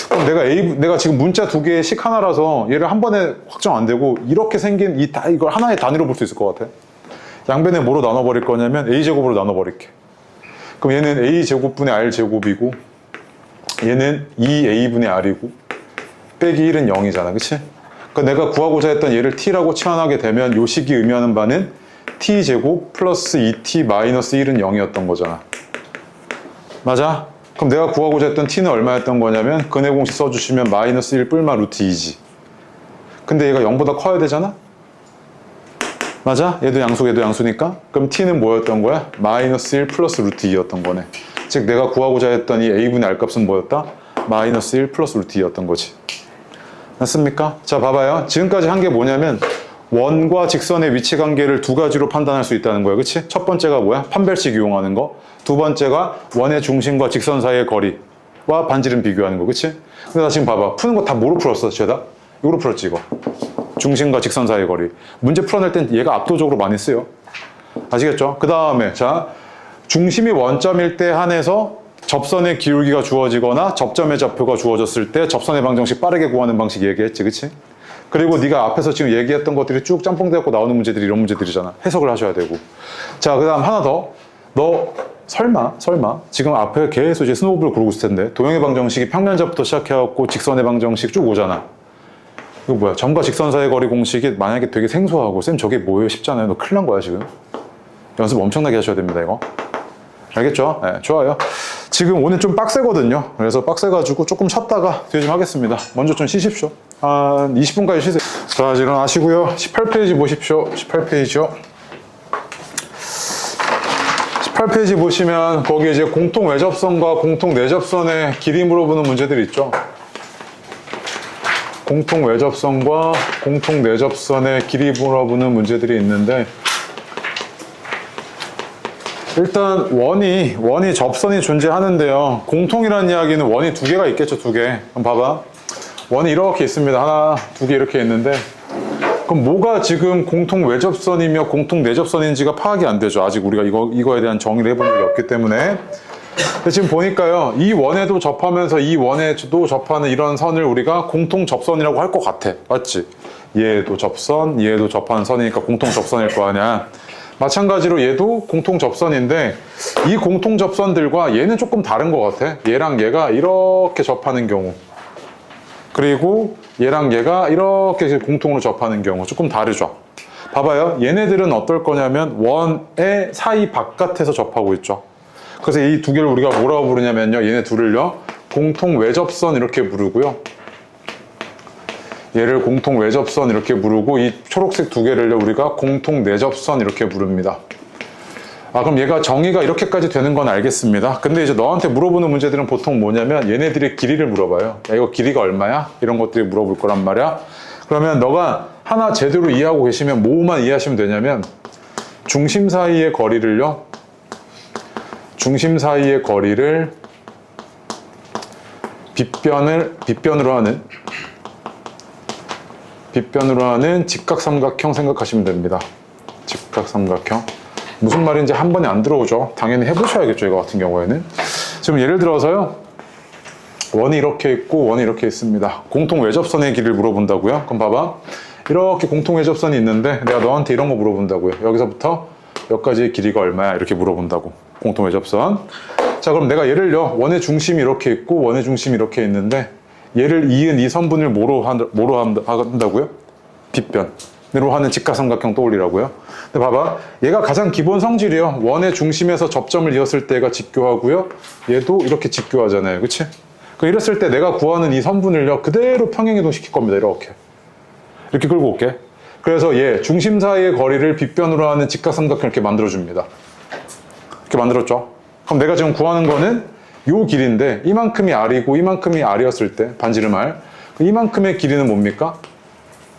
그럼 내가 지금 문자 두 개의 식 하나라서 얘를 한 번에 확정 안 되고 이렇게 생긴 이걸 하나의 단위로 볼 수 있을 것 같아. 양변에 뭐로 나눠버릴 거냐면 A제곱으로 나눠버릴게. 그럼 얘는 A제곱분의 R제곱이고 얘는 2A분의 R이고 빼기 1은 0이잖아. 그치? 그러니까 내가 구하고자 했던 얘를 T라고 치환하게 되면 요 식이 의미하는 바는 T제곱 플러스 2T 마이너스 1은 0이었던 거잖아. 맞아? 그럼 내가 구하고자 했던 T는 얼마였던 거냐면 근해 공식 써주시면 마이너스 1 뿔마 루트 2지. 근데 얘가 0보다 커야 되잖아? 맞아? 얘도 양수 얘도 양수니까? 그럼 T는 뭐였던 거야? 마이너스 1 플러스 루트 2였던 거네. 즉 내가 구하고자 했던 이 A분의 R 값은 뭐였다? 마이너스 1 플러스 루트 2였던 거지. 맞습니까? 자 봐봐요. 지금까지 한 게 뭐냐면 원과 직선의 위치 관계를 두 가지로 판단할 수 있다는 거예요. 그치? 첫 번째가 뭐야? 판별식 이용하는 거. 두 번째가 원의 중심과 직선 사이의 거리와 반지름 비교하는 거. 그치? 근데 나 지금 봐봐. 푸는 거 다 뭐로 풀었어? 죄다? 이거로 풀었지 이거. 중심과 직선 사이의 거리. 문제 풀어낼 땐 얘가 압도적으로 많이 쓰여. 아시겠죠? 그 다음에 자 중심이 원점일 때 한해서 접선의 기울기가 주어지거나 접점의 좌표가 주어졌을 때 접선의 방정식 빠르게 구하는 방식 얘기했지. 그치? 그리고 네가 앞에서 지금 얘기했던 것들이 쭉 짬뽕되고 나오는 문제들이 이런 문제들이잖아. 해석을 하셔야 되고. 자, 그 다음 하나 더. 너 설마 지금 앞에 계속 이제 스노우볼 고르고 있을 텐데 도형의 방정식이 평면접부터 시작해갖고 직선의 방정식 쭉 오잖아. 이거 뭐야? 점과 직선 사이의 거리 공식이 만약에 되게 생소하고 쌤 저게 뭐예요? 쉽잖아요. 너 큰일 난 거야 지금. 연습 엄청나게 하셔야 됩니다 이거. 알겠죠? 네, 좋아요. 지금 오늘 좀 빡세거든요. 그래서 빡세가지고 조금 쉬었다가 뒤에 좀 하겠습니다. 먼저 좀 쉬십시오. 한 20분까지 쉬세요. 자, 일어나시고요. 18페이지 보십시오. 18페이지요. 18페이지 보시면 거기 이제 공통 외접선과 공통 내접선의 길이 물어보는 문제들이 있죠. 공통 외접선과 공통 내접선의 길이 물어보는 문제들이 있는데 일단 원이 접선이 존재하는데요. 공통이라는 이야기는 원이 두 개가 있겠죠, 두 개. 그럼 봐봐. 원이 이렇게 있습니다. 하나, 두 개 이렇게 있는데 그럼 뭐가 지금 공통 외접선이며 공통 내접선인지가 파악이 안 되죠. 아직 우리가 이거에 대한 정의를 해본 적이 없기 때문에. 근데 지금 보니까요. 이 원에도 접하면서 이 원에도 접하는 이런 선을 우리가 공통 접선이라고 할 것 같아. 맞지? 얘도 접선, 얘도 접하는 선이니까 공통 접선일 거 아니야. 마찬가지로 얘도 공통 접선인데 이 공통 접선들과 얘는 조금 다른 것 같아. 얘랑 얘가 이렇게 접하는 경우 그리고 얘랑 얘가 이렇게 공통으로 접하는 경우 조금 다르죠. 봐봐요. 얘네들은 어떨 거냐면 원의 사이 바깥에서 접하고 있죠. 그래서 이 두 개를 우리가 뭐라고 부르냐면요. 얘네 둘을요. 공통 외접선 이렇게 부르고요. 얘를 공통 외접선 이렇게 부르고 이 초록색 두 개를요. 우리가 공통 내접선 이렇게 부릅니다. 그럼 얘가 정의가 이렇게까지 되는 건 알겠습니다. 근데 이제 너한테 물어보는 문제들은 보통 뭐냐면 얘네들의 길이를 물어봐요. 야, 이거 길이가 얼마야? 이런 것들이 물어볼 거란 말이야. 그러면 너가 하나 제대로 이해하고 계시면 뭐만 이해하시면 되냐면 중심 사이의 거리를요. 중심 사이의 거리를 빗변으로 하는 직각삼각형 생각하시면 됩니다. 직각삼각형. 무슨 말인지 한 번에 안 들어오죠. 당연히 해보셔야겠죠. 이거 같은 경우에는. 지금 예를 들어서요. 원이 이렇게 있고 원이 이렇게 있습니다. 공통 외접선의 길이를 물어본다고요? 그럼 봐봐. 이렇게 공통 외접선이 있는데 내가 너한테 이런 거 물어본다고요. 여기서부터 여기까지의 길이가 얼마야? 이렇게 물어본다고. 공통 외접선. 자, 그럼 내가 얘를요. 원의 중심이 이렇게 있고 원의 중심이 이렇게 있는데 얘를 이은 이 선분을 뭐로 한다고요? 빗변으로 하는 직각삼각형 떠올리라고요. 근데 봐봐. 얘가 가장 기본 성질이요. 원의 중심에서 접점을 이었을 때가 직교하고요. 얘도 이렇게 직교하잖아요. 그치? 이랬을 때 내가 구하는 이 선분을요. 그대로 평행이동 시킬 겁니다. 이렇게 끌고 올게. 그래서 얘 중심 사이의 거리를 빗변으로 하는 직각삼각형 이렇게 만들어줍니다. 이렇게 만들었죠. 그럼 내가 지금 구하는 거는 요 길인데 이만큼이 R이고 이만큼이 R이었을 때 반지름 R 이만큼의 길이는 뭡니까?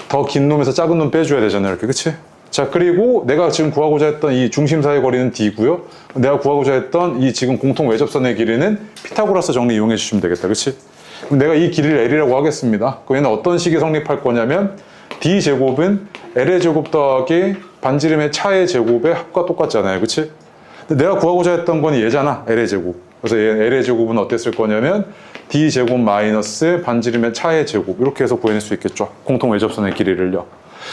더 긴 놈에서 작은 놈 빼줘야 되잖아요. 이렇게. 그치? 자, 그리고 내가 지금 구하고자 했던 이 중심 사이의 거리는 D고요. 내가 구하고자 했던 이 지금 공통 외접선의 길이는 피타고라스 정리 이용해 주시면 되겠다. 그치? 그럼 내가 이 길이를 L이라고 하겠습니다. 그럼 얘는 어떤 식이 성립할 거냐면 D제곱은 L의 제곱 더하기 반지름의 차의 제곱의 합과 똑같잖아요. 그치? 근데 내가 구하고자 했던 건 얘잖아. L의 제곱. 그래서 얘 L의 제곱은 어땠을 거냐면 D제곱 마이너스 반지름의 차의 제곱 이렇게 해서 구해낼 수 있겠죠. 공통 외접선의 길이를요.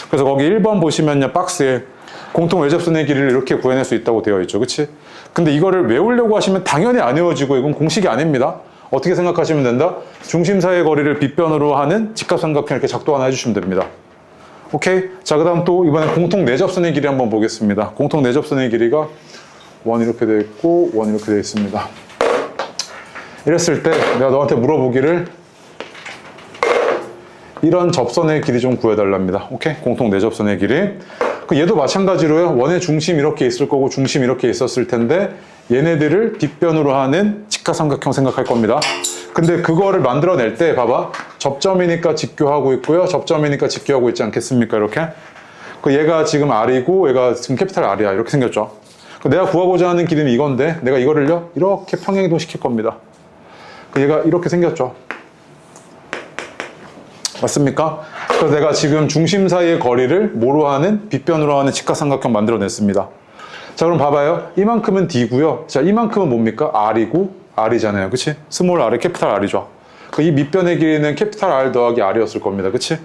그래서 거기 1번 보시면요. 박스에 공통 외접선의 길이를 이렇게 구해낼 수 있다고 되어 있죠. 그치? 근데 이거를 외우려고 하시면 당연히 안 외워지고 이건 공식이 아닙니다. 어떻게 생각하시면 된다? 중심 사이의 거리를 빗변으로 하는 직각삼각형 이렇게 작도 하나 해주시면 됩니다. 오케이? 자, 그 다음 또 이번에 공통 내접선의 길이 한번 보겠습니다. 공통 내접선의 길이가 1 이렇게 되어 있고 1 이렇게 되어 있습니다. 이랬을 때 내가 너한테 물어보기를 이런 접선의 길이 좀 구해달랍니다. 오케이? 공통 내접선의 길이. 얘도 마찬가지로요. 원의 중심 이렇게 있을 거고 중심 이렇게 있었을 텐데 얘네들을 빗변으로 하는 직각삼각형 생각할 겁니다. 근데 그거를 만들어낼 때 봐봐. 접점이니까 직교하고 있고요. 접점이니까 직교하고 있지 않겠습니까? 이렇게. 얘가 지금 R이고 얘가 지금 캐피탈 R이야. 이렇게 생겼죠. 내가 구하고자 하는 길이는 이건데 내가 이거를요. 이렇게 평행이동 시킬 겁니다. 얘가 이렇게 생겼죠. 맞습니까? 그래서 내가 지금 중심 사이의 거리를 뭐로 하는? 빗변으로 하는 직각삼각형 만들어냈습니다. 자, 그럼 봐봐요. 이만큼은 D고요. 자, 이만큼은 뭡니까? R이고 R이잖아요. 그치? 스몰 R이 캐피탈 R이죠. 이 밑변의 길이는 캐피탈 R 더하기 R이었을 겁니다. 그치?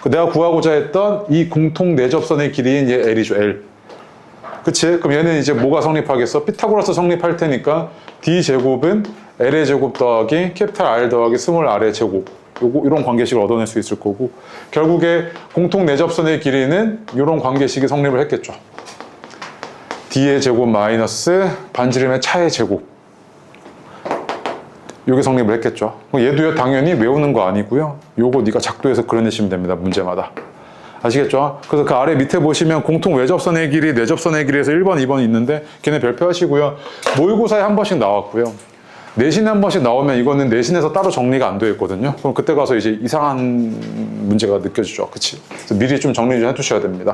내가 구하고자 했던 이 공통 내접선의 길이인 얘 L이죠. L. 그치? 그럼 얘는 이제 뭐가 성립하겠어? 피타고라스 성립할 테니까 D제곱은 L의 제곱 더하기 캐피탈 R 더하기 스몰 R의 제곱. 이런 관계식을 얻어낼 수 있을 거고 결국에 공통 내접선의 길이는 이런 관계식이 성립을 했겠죠. D의 제곱 마이너스 반지름의 차의 제곱 이게 성립을 했겠죠. 얘도요 당연히 외우는 거 아니고요. 요거 네가 작도해서 그려내시면 됩니다. 문제마다. 아시겠죠? 그래서 그 아래 밑에 보시면 공통 외접선의 길이, 내접선의 길이에서 1번, 2번이 있는데 걔네 별표 하시고요. 모의고사에 한 번씩 나왔고요. 내신에 한 번씩 나오면 이거는 내신에서 따로 정리가 안 되어 있거든요. 그럼 그때 가서 이제 이상한 문제가 느껴지죠. 그치? 그래서 미리 좀 정리 좀 해두셔야 됩니다.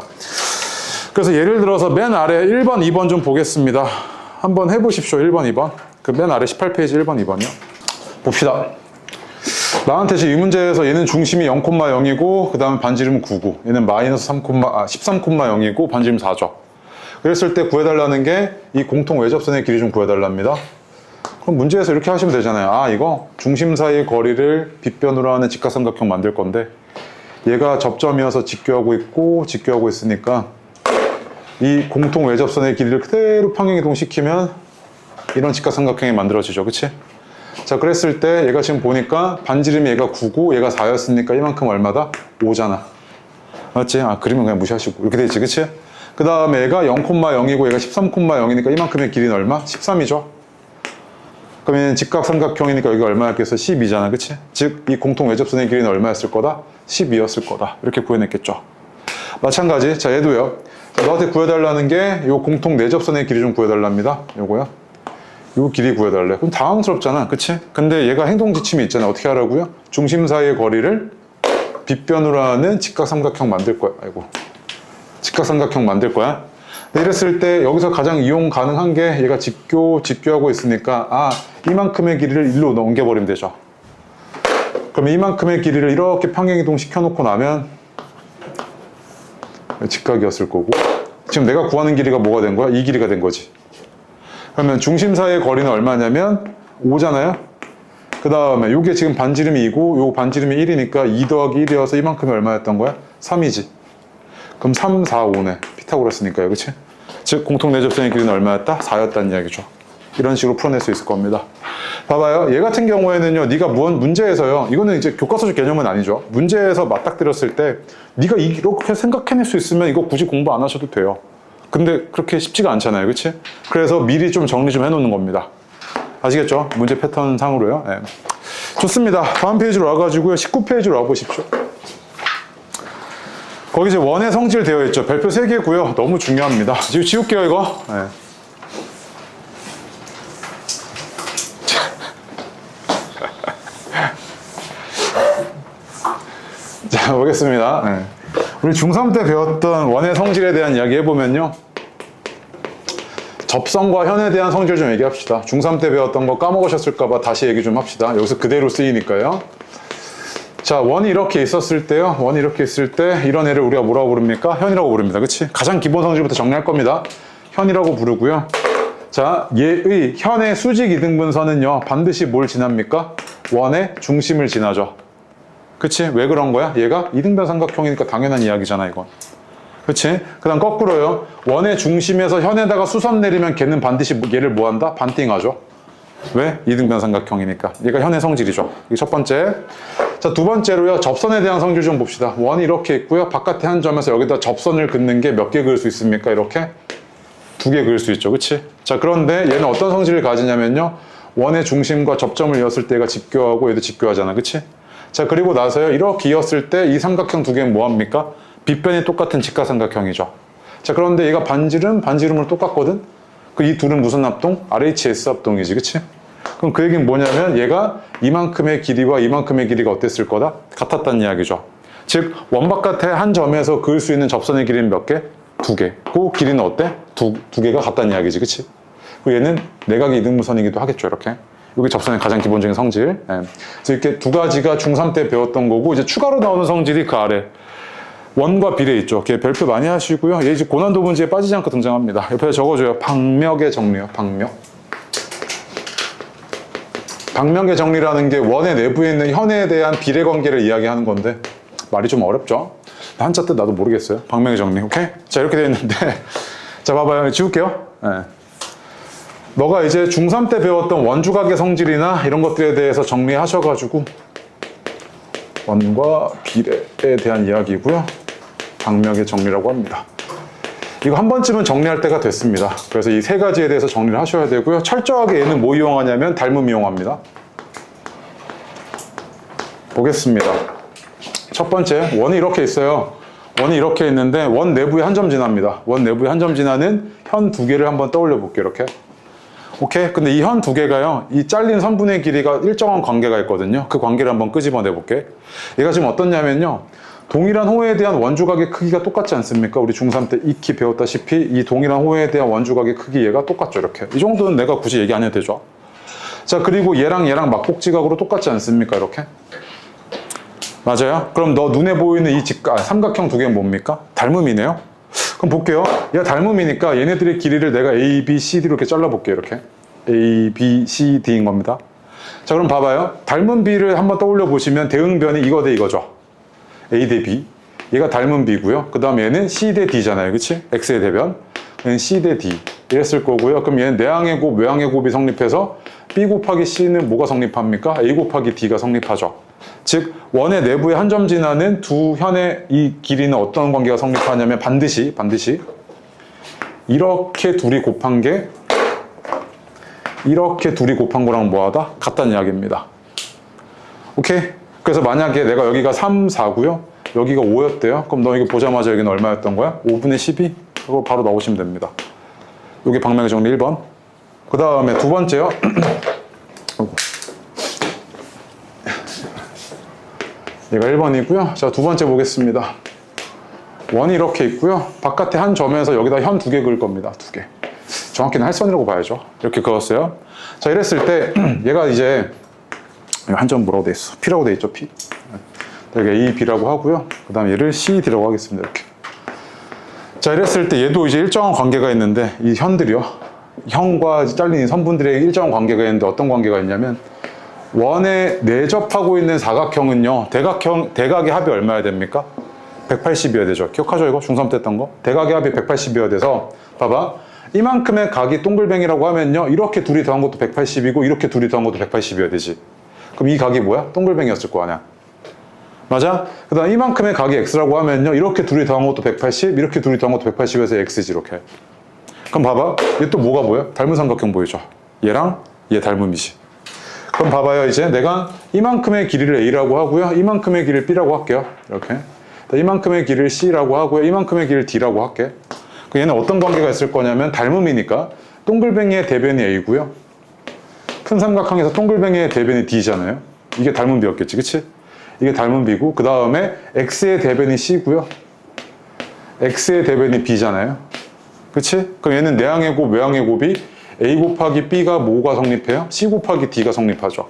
그래서 예를 들어서 맨 아래 1번, 2번 좀 보겠습니다. 한번 해보십시오. 1번, 2번. 그 맨 아래 18페이지 1번, 2번이요. 봅시다. 나한테 지금 이 문제에서 얘는 중심이 0,0이고 그 다음에 반지름은 9고 얘는 마이너스 13,0이고 반지름 4죠. 그랬을 때 구해달라는 게 이 공통 외접선의 길이 좀 구해달랍니다. 그럼 문제에서 이렇게 하시면 되잖아요. 아, 이거 중심 사이의 거리를 빗변으로 하는 직각삼각형 만들 건데 얘가 접점이어서 직교하고 있고 직교하고 있으니까 이 공통 외접선의 길이를 그대로 평행이동 시키면 이런 직각삼각형이 만들어지죠. 그치? 자, 그랬을 때 얘가 지금 보니까 반지름이 얘가 9고 얘가 4였으니까 이만큼 얼마다? 5잖아. 맞지? 아, 그림은 그냥 무시하시고 이렇게 되지. 그치? 그 다음에 얘가 0,0이고 얘가 13,0이니까 이만큼의 길이는 얼마? 13이죠. 그러면 직각삼각형이니까 여기 얼마였겠어? 12잖아. 그치? 즉, 이 공통 외접선의 길이는 얼마였을 거다? 12였을 거다. 이렇게 구해냈겠죠. 마찬가지. 자, 얘도요. 자, 너한테 구해달라는 게 요 공통 내접선의 길이 좀 구해달랍니다. 요거요. 요 길이 구해달래. 그럼 당황스럽잖아. 그치? 근데 얘가 행동 지침이 있잖아. 어떻게 하라고요? 중심 사이의 거리를 빗변으로 하는 직각삼각형 만들 거야. 아이고. 직각삼각형 만들 거야. 근데 이랬을 때 여기서 가장 이용 가능한 게 얘가 직교하고 있으니까 아, 이만큼의 길이를 일로 넘겨버리면 되죠. 그러면 이만큼의 길이를 이렇게 평행이동 시켜놓고 나면 직각이었을 거고 지금 내가 구하는 길이가 뭐가 된 거야? 이 길이가 된 거지. 그러면 중심 사이의 거리는 얼마냐면 5잖아요. 그 다음에 이게 지금 반지름이 2고 요 반지름이 1이니까 2 더하기 1이어서 이만큼이 얼마였던 거야? 3이지. 그럼 3, 4, 5네. 피타고라스니까요. 그치? 즉 공통 내접선의 길이는 얼마였다? 4였다는 이야기죠. 이런 식으로 풀어낼 수 있을 겁니다. 봐봐요. 얘 같은 경우에는요. 네가 문제에서요. 이거는 이제 교과서적 개념은 아니죠. 문제에서 맞닥뜨렸을 때 네가 이렇게 생각해낼 수 있으면 이거 굳이 공부 안 하셔도 돼요. 근데 그렇게 쉽지가 않잖아요. 그치? 그래서 미리 좀 정리 좀 해놓는 겁니다. 아시겠죠? 문제 패턴 상으로요. 네. 좋습니다. 다음 페이지로 와가지고요. 19페이지로 와보십시오. 거기 이제 원의 성질 되어 있죠. 별표 3개고요. 너무 중요합니다. 지금 지울게요, 이거. 네. 자, 보겠습니다. 네. 우리 중3 때 배웠던 원의 성질에 대한 이야기 해보면요. 접선과 현에 대한 성질 좀 얘기합시다. 중3 때 배웠던 거 까먹으셨을까봐 다시 얘기 좀 합시다. 여기서 그대로 쓰이니까요. 자, 원이 이렇게 있었을 때요. 원이 이렇게 있을 때 이런 애를 우리가 뭐라고 부릅니까? 현이라고 부릅니다. 그치? 가장 기본 성질부터 정리할 겁니다. 현이라고 부르고요. 자, 얘의 현의 수직 이등분선은요, 반드시 뭘 지납니까? 원의 중심을 지나죠. 그치? 왜 그런 거야? 얘가 이등변 삼각형이니까 당연한 이야기잖아, 이건. 그치? 그 다음 거꾸로요. 원의 중심에서 현에다가 수선 내리면 걔는 반드시 얘를 뭐 한다? 반띵하죠. 왜? 이등변 삼각형이니까. 얘가 현의 성질이죠. 이게 첫 번째. 자, 두 번째로요. 접선에 대한 성질 좀 봅시다. 원이 이렇게 있고요. 바깥에 한 점에서 여기다 접선을 긋는 게 몇 개 그을 수 있습니까? 이렇게? 2개 그을 수 있죠. 그치? 자, 그런데 얘는 어떤 성질을 가지냐면요. 원의 중심과 접점을 이었을 때 얘가 집교하고 얘도 집교하잖아. 그치? 자, 그리고 나서요. 이렇게 이었을 때 이 삼각형 두 개는 뭐합니까? 빗변이 똑같은 직각삼각형이죠. 자, 그런데 얘가 반지름으로 똑같거든? 그 이 둘은 무슨 합동? RHS 합동이지. 그치? 그럼 그 얘기는 뭐냐면 얘가 이만큼의 길이와 이만큼의 길이가 어땠을 거다? 같았다는 이야기죠. 즉, 원 바깥에 한 점에서 그을 수 있는 접선의 길이는 몇 개? 2개. 그 길이는 어때? 두 개가 같다는 이야기지. 그치? 그리고 얘는 내각의 이등분선이기도 하겠죠. 이렇게. 이게 접선의 가장 기본적인 성질. 예. 그래서 이렇게 두 가지가 중3 때 배웠던 거고, 이제 추가로 나오는 성질이 그 아래. 원과 비례 있죠. 걔 별표 많이 하시고요. 얘 이제 고난도 문제에 빠지지 않고 등장합니다. 옆에 적어줘요. 방명의 정리요. 방명. 방명의 정리라는 게 원의 내부에 있는 현에 대한 비례 관계를 이야기하는 건데 말이 좀 어렵죠. 한자 뜻 나도 모르겠어요. 방명의 정리. 오케이? 자, 이렇게 되어 있는데 자, 봐봐요. 지울게요. 네. 너가 이제 중3 때 배웠던 원주각의 성질이나 이런 것들에 대해서 정리하셔가지고 원과 비례에 대한 이야기고요. 방명의 정리라고 합니다. 이거 한 번쯤은 정리할 때가 됐습니다. 그래서 이 세 가지에 대해서 정리를 하셔야 되고요. 철저하게 얘는 뭐 이용하냐면 닮음 이용합니다. 보겠습니다. 첫 번째, 원이 이렇게 있어요. 원이 이렇게 있는데 원 내부에 한 점 지납니다. 원 내부에 한 점 지나는 현 두 개를 한번 떠올려 볼게요. 이렇게. 오케이? 근데 이 현 두 개가요, 이 잘린 선분의 길이가 일정한 관계가 있거든요. 그 관계를 한번 끄집어내 볼게. 얘가 지금 어떻냐면요. 동일한 호에 대한 원주각의 크기가 똑같지 않습니까? 우리 중3 때 익히 배웠다시피 이 동일한 호에 대한 원주각의 크기 얘가 똑같죠. 이렇게. 이 정도는 내가 굳이 얘기 안 해도 되죠. 자, 그리고 얘랑 막복지각으로 똑같지 않습니까? 이렇게. 맞아요? 그럼 너 눈에 보이는 이 삼각형 두 개는 뭡니까? 닮음이네요? 그럼 볼게요. 얘가 닮음이니까 얘네들의 길이를 내가 A, B, C, D로 이렇게 잘라볼게요. 이렇게. A, B, C, D인 겁니다. 자, 그럼 봐봐요. 닮은 B를 한번 떠올려 보시면 대응변이 이거 대 이거죠. A 대 B. 얘가 닮은 B고요. 그 다음에 얘는 C 대 D잖아요. 그치? X의 대변. 얘는 C 대 D. 이랬을 거고요. 그럼 얘는 내항의 곱, 외항의 곱이 성립해서 B 곱하기 C는 뭐가 성립합니까? A 곱하기 D가 성립하죠. 즉, 원의 내부에 한 점 지나는 두 현의 이 길이는 어떤 관계가 성립하냐면 반드시 이렇게 둘이 곱한 거랑 뭐하다? 같다는 이야기입니다. 오케이? 그래서 만약에 내가 여기가 3, 4고요. 여기가 5였대요. 그럼 너 이거 보자마자 여기는 얼마였던 거야? 5분의 12? 그거 바로 넣으시면 됩니다. 여기 방명의 정리 1번. 그 다음에 두 번째요. 얘가 1번이고요. 자, 두 번째 보겠습니다. 원이 이렇게 있고요. 바깥에 한 점에서 여기다 현 두 개 그을 겁니다. 2개. 정확히는 할선이라고 봐야죠. 이렇게 그었어요. 자, 이랬을 때 얘가 이제 한 점 뭐라고 돼 있어? P라고 돼 있죠, P. 여기 A, B라고 하고요. 그 다음에 얘를 C, D라고 하겠습니다. 이렇게. 자, 이랬을 때 얘도 이제 일정한 관계가 있는데 이 현들이요. 현과 잘린 선분들의 일정한 관계가 있는데 어떤 관계가 있냐면 원에 내접하고 있는 사각형은요. 대각의 합이 얼마야 됩니까? 180이어야 되죠. 기억하죠, 이거? 중3 때 했던 거? 대각의 합이 180이어야 돼서 봐봐. 이만큼의 각이 동글뱅이라고 하면요. 이렇게 둘이 더한 것도 180이고 이렇게 둘이 더한 것도 180이어야 되지. 그럼 이 각이 뭐야? 동글뱅이였을 거 아니야. 맞아? 그 다음 이만큼의 각이 x라고 하면요. 이렇게 둘이 더한 것도 180, 이렇게 둘이 더한 것도 180에서 x지, 이렇게. 그럼 봐봐. 얘 또 뭐가 보여? 닮은 삼각형 보이죠? 얘랑 얘 닮음이지. 그럼 봐봐요. 이제 내가 이만큼의 길이를 A라고 하고요. 이만큼의 길이를 B라고 할게요. 이렇게. 이만큼의 길이를 C라고 하고요. 이만큼의 길이를 D라고 할게. 얘는 어떤 관계가 있을 거냐면 닮음이니까 동글뱅이의 대변이 A고요. 큰 삼각형에서 동글뱅이의 대변이 D잖아요. 이게 닮은 B였겠지, 그치? 이게 닮은 B고 그 다음에 X의 대변이 C고요. X의 대변이 B잖아요. 그치? 그럼 얘는 내항의 곱, 외항의 곱이 A 곱하기 B가 뭐가 성립해요? C 곱하기 D가 성립하죠.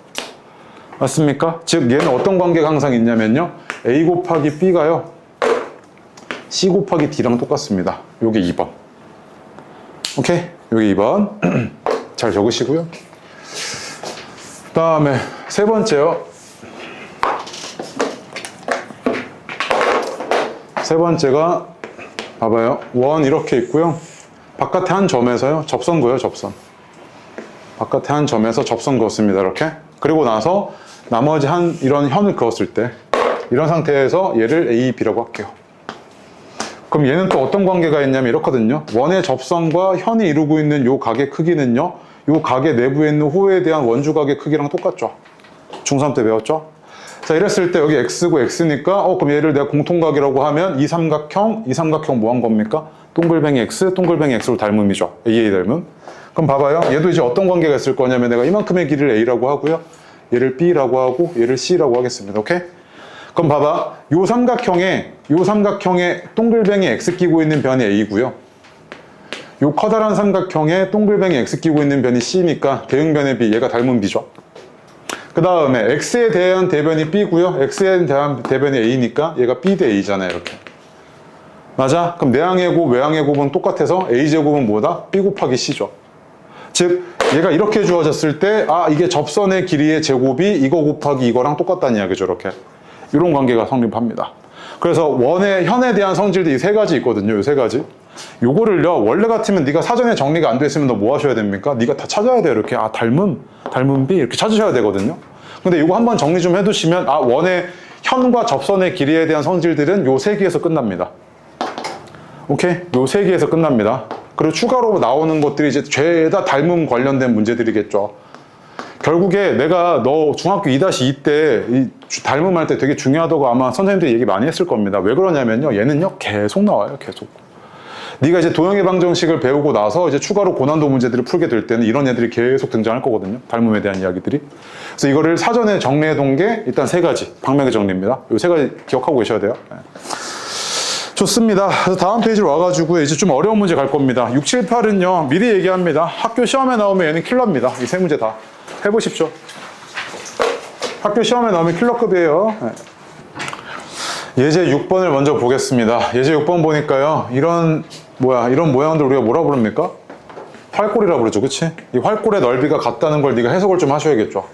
맞습니까? 즉 얘는 어떤 관계가 항상 있냐면요. A 곱하기 B가요. C 곱하기 D랑 똑같습니다. 요게 2번. 오케이? 여기 2번. 잘 적으시고요. 그 다음에 세 번째요. 세 번째가 봐봐요. 원 이렇게 있고요. 바깥에 한 점에서요. 접선 그어요, 접선. 바깥에 한 점에서 접선 그었습니다. 이렇게. 그리고 나서 나머지 한 이런 현을 그었을 때 이런 상태에서 얘를 A, B라고 할게요. 그럼 얘는 또 어떤 관계가 있냐면 이렇거든요. 원의 접선과 현이 이루고 있는 요 각의 크기는요. 요 각의 내부에 있는 호에 대한 원주각의 크기랑 똑같죠. 중3 때 배웠죠? 자, 이랬을 때 여기 X고 X니까 그럼 얘를 내가 공통각이라고 하면 이 삼각형 뭐 한 겁니까? 동글뱅이 X, 동글뱅이 X로 닮음이죠. AA 닮음. 그럼 봐봐요. 얘도 이제 어떤 관계가 있을 거냐면 내가 이만큼의 길이를 A라고 하고요. 얘를 B라고 하고 얘를 C라고 하겠습니다. 오케이? 그럼 봐봐. 요 삼각형에 동글뱅이 X 끼고 있는 변이 A고요. 요 커다란 삼각형에 동글뱅이 X 끼고 있는 변이 C니까 대응변의 B, 얘가 닮은 B죠. 그 다음에 X에 대한 대변이 B고요. X에 대한 대변이 A니까 얘가 B 대 A잖아요. 이렇게. 맞아? 그럼 내항의 곱, 외항의 곱은 똑같아서 A제곱은 뭐다? B 곱하기 C죠. 즉 얘가 이렇게 주어졌을 때 이게 접선의 길이의 제곱이 이거 곱하기 이거랑 똑같다는 이야기죠. 이렇게. 이런 관계가 성립합니다. 그래서 원의 현에 대한 성질들이 세 가지 있거든요. 이 세 가지. 요거를요, 원래 같으면 네가 사전에 정리가 안 돼 있으면 너 뭐 하셔야 됩니까? 네가 다 찾아야 돼요. 이렇게 닮음 B 이렇게 찾으셔야 되거든요. 근데 이거 한번 정리 좀 해두시면 원의 현과 접선의 길이에 대한 성질들은 요 세 개에서 끝납니다. 오케이? 요 세 개에서 끝납니다. 그리고 추가로 나오는 것들이 이제 죄다 닮음 관련된 문제들이겠죠. 결국에 내가 너 중학교 2-2 때 닮음할 때 되게 중요하다고 아마 선생님들이 얘기 많이 했을 겁니다. 왜 그러냐면요. 얘는요. 계속 나와요. 계속. 네가 이제 도형의 방정식을 배우고 나서 이제 추가로 고난도 문제들을 풀게 될 때는 이런 애들이 계속 등장할 거거든요. 닮음에 대한 이야기들이. 그래서 이거를 사전에 정리해 둔 게 일단 세 가지. 방명의 정리입니다. 이 세 가지 기억하고 계셔야 돼요. 네. 좋습니다. 그래서 다음 페이지로 와가지고 이제 좀 어려운 문제 갈 겁니다. 6, 7, 8은요. 미리 얘기합니다. 학교 시험에 나오면 얘는 킬러입니다. 이 세 문제 다. 해보십시오. 학교 시험에 나오면 킬러급이에요. 네. 예제 6번을 먼저 보겠습니다. 예제 6번 보니까요. 이런 모양들 우리가 뭐라 부릅니까? 활골이라 부르죠. 그치? 이 활골의 넓이가 같다는 걸 네가 해석을 좀 하셔야겠죠.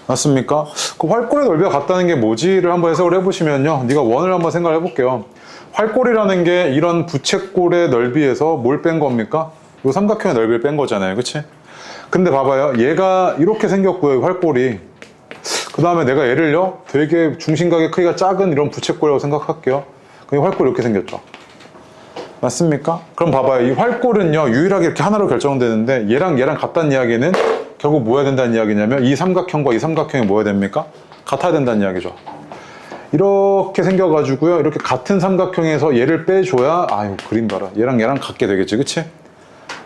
맞습니까? 그 활골의 넓이가 같다는 게 뭐지를 한번 해석을 해보시면요. 네가 원을 한번 생각을 해볼게요. 활골이라는 게 이런 부채꼴의 넓이에서 뭘 뺀 겁니까? 이 삼각형의 넓이를 뺀 거잖아요. 그치? 근데 봐봐요. 얘가 이렇게 생겼고요. 활골이. 그 다음에 내가 얘를요. 되게 중심각의 크기가 작은 이런 부채꼴이라고 생각할게요. 그럼 활골이 이렇게 생겼죠. 맞습니까? 그럼 봐봐요. 이 활골은요. 유일하게 이렇게 하나로 결정되는데 얘랑 같다는 이야기는 결국 뭐 해야 된다는 이야기냐면 이 삼각형과 이 삼각형이 뭐 해야 됩니까? 같아야 된다는 이야기죠. 이렇게 생겨가지고요. 이렇게 같은 삼각형에서 얘를 빼줘야 그림 봐라. 얘랑 같게 되겠지. 그치?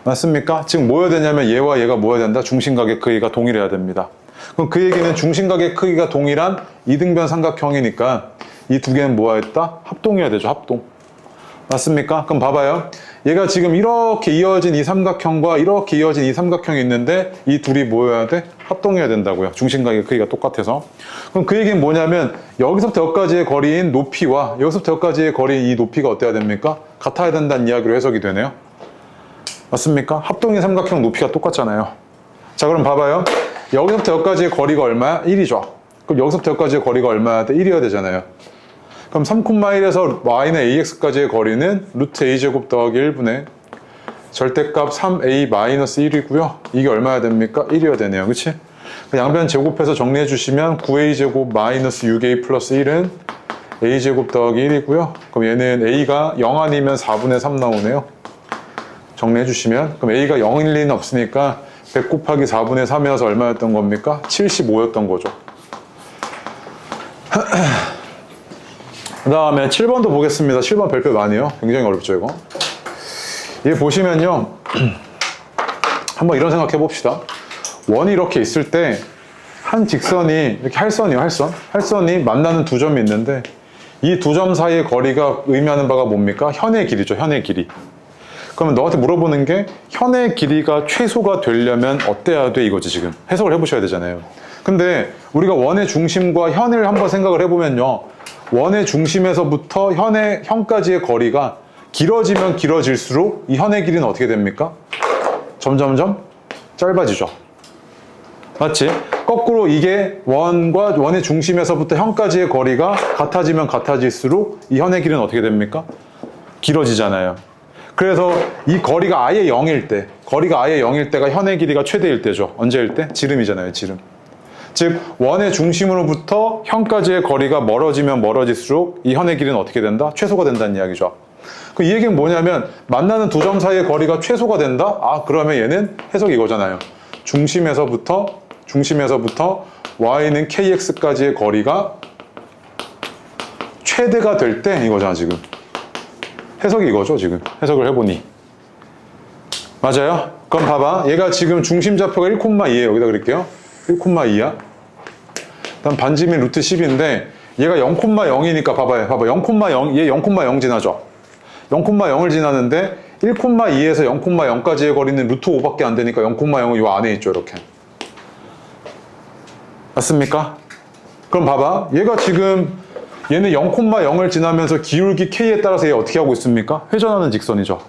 맞습니까? 지금 뭐 해야 되냐면 얘와 얘가 뭐 해야 된다? 중심각의 크기가 동일해야 됩니다. 그럼 그 얘기는 중심각의 크기가 동일한 이등변 삼각형이니까 이 두 개는 뭐 했다? 합동해야 되죠. 합동. 맞습니까? 그럼 봐봐요. 얘가 지금 이렇게 이어진 이 삼각형과 이렇게 이어진 이 삼각형이 있는데 이 둘이 뭐여야 돼? 합동해야 된다고요. 중심각의 크기가 똑같아서. 그럼 그 얘기는 뭐냐면 여기서부터 여기까지의 거리인 높이와 여기서부터 여기까지의 거리인 이 높이가 어때야 됩니까? 같아야 된다는 이야기로 해석이 되네요. 맞습니까? 합동인 삼각형 높이가 똑같잖아요. 자, 그럼 봐봐요. 여기서부터 여기까지의 거리가 얼마야? 1이죠. 그럼 여기서부터 여기까지의 거리가 얼마야 돼? 1이어야 되잖아요. 그럼 3,1에서 y는 ax까지의 거리는 루트 a제곱 더하기 1분의 절대값 3a-1이고요. 이게 얼마야 됩니까? 1이어야 되네요. 그치? 양변 제곱해서 정리해 주시면 9a제곱 마이너스 6a 플러스 1은 a제곱 더하기 1이고요. 그럼 얘는 a가 0 아니면 4분의 3 나오네요. 정리해 주시면 그럼 a가 0일 리는 없으니까 100 곱하기 4분의 3이어서 얼마였던 겁니까? 75였던 거죠. 그 다음에 7번도 보겠습니다. 7번 별표 많이요. 굉장히 어렵죠, 이거. 얘 보시면요. 한번 이런 생각 해봅시다. 원이 이렇게 있을 때 한 직선이 이렇게 할선이요, 할선. 할선이 만나는 두 점이 있는데 이 두 점 사이의 거리가 의미하는 바가 뭡니까? 현의 길이죠, 현의 길이. 그러면 너한테 물어보는 게 현의 길이가 최소가 되려면 어때야 돼 이거지 지금. 해석을 해보셔야 되잖아요. 근데 우리가 원의 중심과 현을 한번 생각을 해보면요. 원의 중심에서부터 현까지의 거리가 길어지면 길어질수록 이 현의 길이는 어떻게 됩니까? 점점점 짧아지죠. 맞지? 거꾸로 이게 원의 중심에서부터 현까지의 거리가 같아지면 같아질수록 이 현의 길이는 어떻게 됩니까? 길어지잖아요. 그래서 이 거리가 아예 0일 때가 현의 길이가 최대일 때죠. 언제일 때? 지름이잖아요, 지름. 즉 원의 중심으로부터 현까지의 거리가 멀어지면 멀어질수록 이 현의 길이는 어떻게 된다? 최소가 된다는 이야기죠. 이 얘기는 뭐냐면 만나는 두 점 사이의 거리가 최소가 된다? 아, 그러면 얘는 해석이 이거잖아요. 중심에서부터 y는 kx까지의 거리가 최대가 될 때 이거잖아, 지금. 해석이 이거죠, 지금. 해석을 해보니. 맞아요? 그럼 봐봐. 얘가 지금 중심 좌표가 1,2에요. 여기다 그릴게요. 1,2야. 그다음 반지름이 루트 10인데 얘가 0,0이니까 봐봐요. 0,0, 얘 0,0 지나죠? 0,0을 지나는데 1,2에서 0,0까지의 거리는 루트 5밖에 안 되니까 0,0은 요 안에 있죠, 이렇게. 맞습니까? 그럼 봐봐. 얘가 지금 얘는 0,0을 지나면서 기울기 k에 따라서 얘 어떻게 하고 있습니까? 회전하는 직선이죠.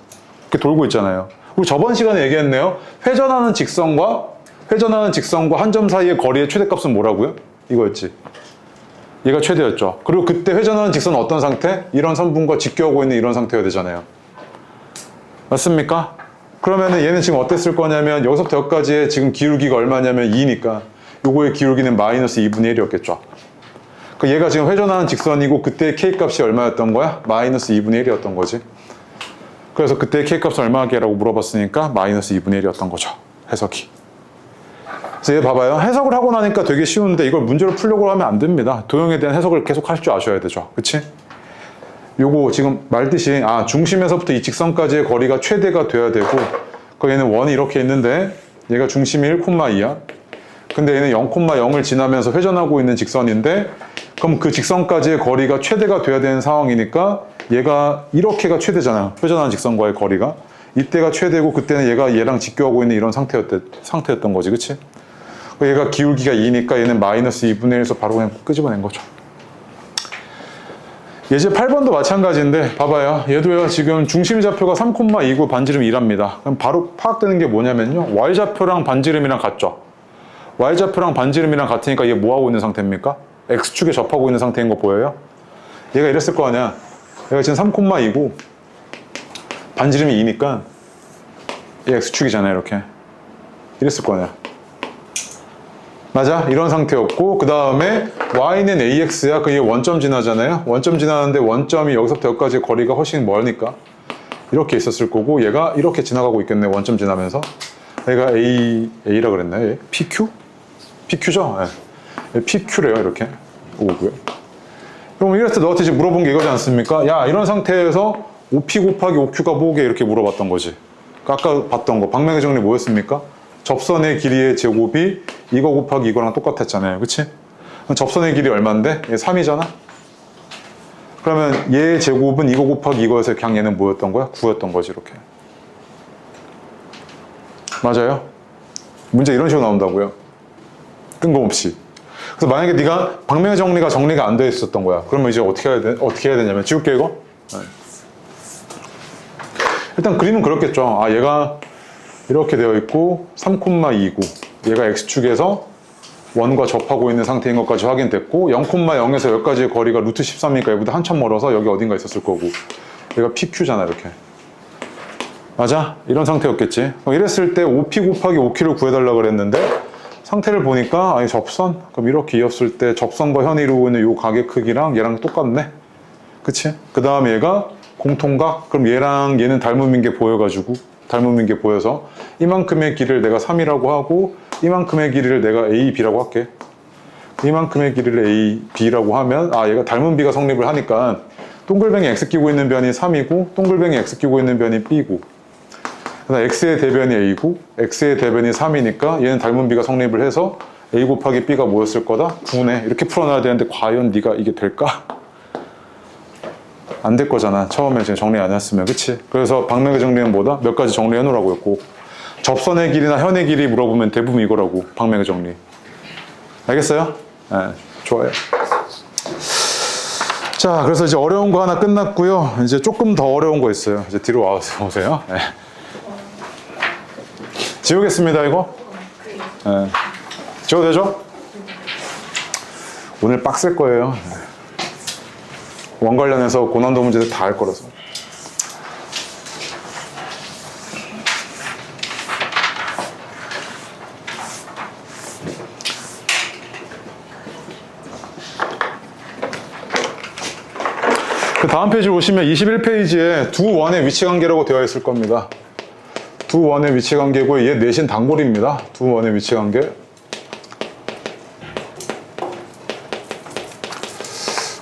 이렇게 돌고 있잖아요. 우리 저번 시간에 얘기했네요. 회전하는 직선과 한 점 사이의 거리의 최대값은 뭐라고요? 이거였지. 얘가 최대였죠. 그리고 그때 회전하는 직선은 어떤 상태? 이런 선분과 직교하고 있는 이런 상태여야 되잖아요. 맞습니까? 그러면은 얘는 지금 어땠을 거냐면 여기서부터 여기까지의 지금 기울기가 얼마냐면 2니까 요거의 기울기는 마이너스 2분의 1이었겠죠. 그 얘가 지금 회전하는 직선이고 그때 K값이 얼마였던 거야? 마이너스 2분의 1이었던 거지. 그래서 그때 K값은 얼마게라고 물어봤으니까 마이너스 2분의 1이었던 거죠. 해석이. 그래서 얘 봐봐요. 해석을 하고 나니까 되게 쉬운데 이걸 문제로 풀려고 하면 안 됩니다. 도형에 대한 해석을 계속 할 줄 아셔야 되죠. 그치? 요거 지금 말듯이 중심에서부터 이 직선까지의 거리가 최대가 돼야 되고 얘는 원이 이렇게 있는데 얘가 중심이 1,2야. 근데 얘는 0,0을 지나면서 회전하고 있는 직선인데 그럼 그 직선까지의 거리가 최대가 돼야 되는 상황이니까 얘가 이렇게가 최대잖아요. 회전하는 직선과의 거리가. 이때가 최대고 그때는 얘가 얘랑 직교하고 있는 이런 상태였던 거지. 그치? 얘가 기울기가 2니까 얘는 마이너스 2분의 1에서 바로 그냥 끄집어낸 거죠. 예제 8번도 마찬가지인데 봐봐요. 얘도요 지금 중심 좌표가 3,2고 반지름 2랍니다. 그럼 바로 파악되는 게 뭐냐면요. y좌표랑 반지름이랑 같죠. y좌표랑 반지름이랑 같으니까 얘 뭐하고 있는 상태입니까? x축에 접하고 있는 상태인 거 보여요? 얘가 이랬을 거 아니야. 얘가 지금 3,2고 반지름이 2니까 얘 x축이잖아요. 이렇게. 이랬을 거 아니야. 맞아? 이런 상태였고 그 다음에 y는 ax야. 그 얘 원점 지나잖아요. 원점 지나는데 원점이 여기서부터 여기까지 거리가 훨씬 멀으니까 이렇게 있었을 거고 얘가 이렇게 지나가고 있겠네. 원점 지나면서. 얘가 A라 그랬나요? 얘? PQ? PQ죠? 네. PQ래요. 이렇게 오고요. 그럼 이랬을 때 너한테 지금 물어본 게 이거지 않습니까? 야, 이런 상태에서 OP 곱하기 OQ가 뭐게 이렇게 물어봤던 거지. 아까 봤던 거 방향의 정리 뭐였습니까? 접선의 길이의 제곱이 이거 곱하기 이거랑 똑같았잖아요. 그치? 접선의 길이 얼마인데? 얘 3이잖아? 그러면 얘 제곱은 이거 곱하기 이거에서 그냥 얘는 뭐였던 거야? 9였던 거지. 이렇게. 맞아요? 문제 이런 식으로 나온다고요. 뜬금없이. 그래서 만약에 네가 방향의 정리가 안 돼 있었던 거야. 그러면 이제 어떻게 해야 되냐면 지울게 이거. 네. 일단 그림은 그렇겠죠. 얘가 이렇게 되어 있고 3,2고 얘가 x축에서 원과 접하고 있는 상태인 것까지 확인됐고 0,0에서 여기까지의 거리가 루트 13이니까 여기보다 한참 멀어서 여기 어딘가 있었을 거고 얘가 PQ잖아. 이렇게. 맞아? 이런 상태였겠지. 이랬을 때 OP 곱하기 OQ를 구해달라 그랬는데 상태를 보니까 접선? 그럼 이렇게 이었을 때 접선과 현이 이루고 있는 이 각의 크기랑 얘랑 똑같네? 그치? 그 다음에 얘가 공통각? 그럼 얘랑 얘는 닮음인 게 보여서 이만큼의 길이를 내가 3이라고 하고 이만큼의 길이를 내가 A, B라고 할게. 이만큼의 길이를 A, B라고 하면 얘가 닮은 B가 성립을 하니까 동글뱅이 X 끼고 있는 변이 3이고 동글뱅이 X 끼고 있는 변이 B고 그다음 X의 대변이 A고 X의 대변이 3이니까 얘는 닮은 B가 성립을 해서 A 곱하기 B가 뭐였을 거다? 9네. 이렇게 풀어놔야 되는데 과연 네가 이게 될까? 안 될 거잖아. 처음에 지금 정리 안 했으면. 그치? 그래서 방향의 정리는 뭐다? 몇 가지 정리해 놓으라고 했고 접선의 길이나 현의 길이 물어보면 대부분 이거라고. 방향의 정리. 알겠어요? 네, 좋아요. 자, 그래서 이제 어려운 거 하나 끝났고요. 이제 조금 더 어려운 거 있어요. 이제 뒤로 와서 오세요. 네. 지우겠습니다, 이거. 네. 지워도 되죠? 오늘 빡셀 거예요. 원 관련해서 고난도 문제들 다 할 거라서. 그 다음 페이지 보시면 21페이지에 두 원의 위치관계라고 되어 있을 겁니다. 두 원의 위치관계고 얘 내신 단골입니다. 두 원의 위치관계.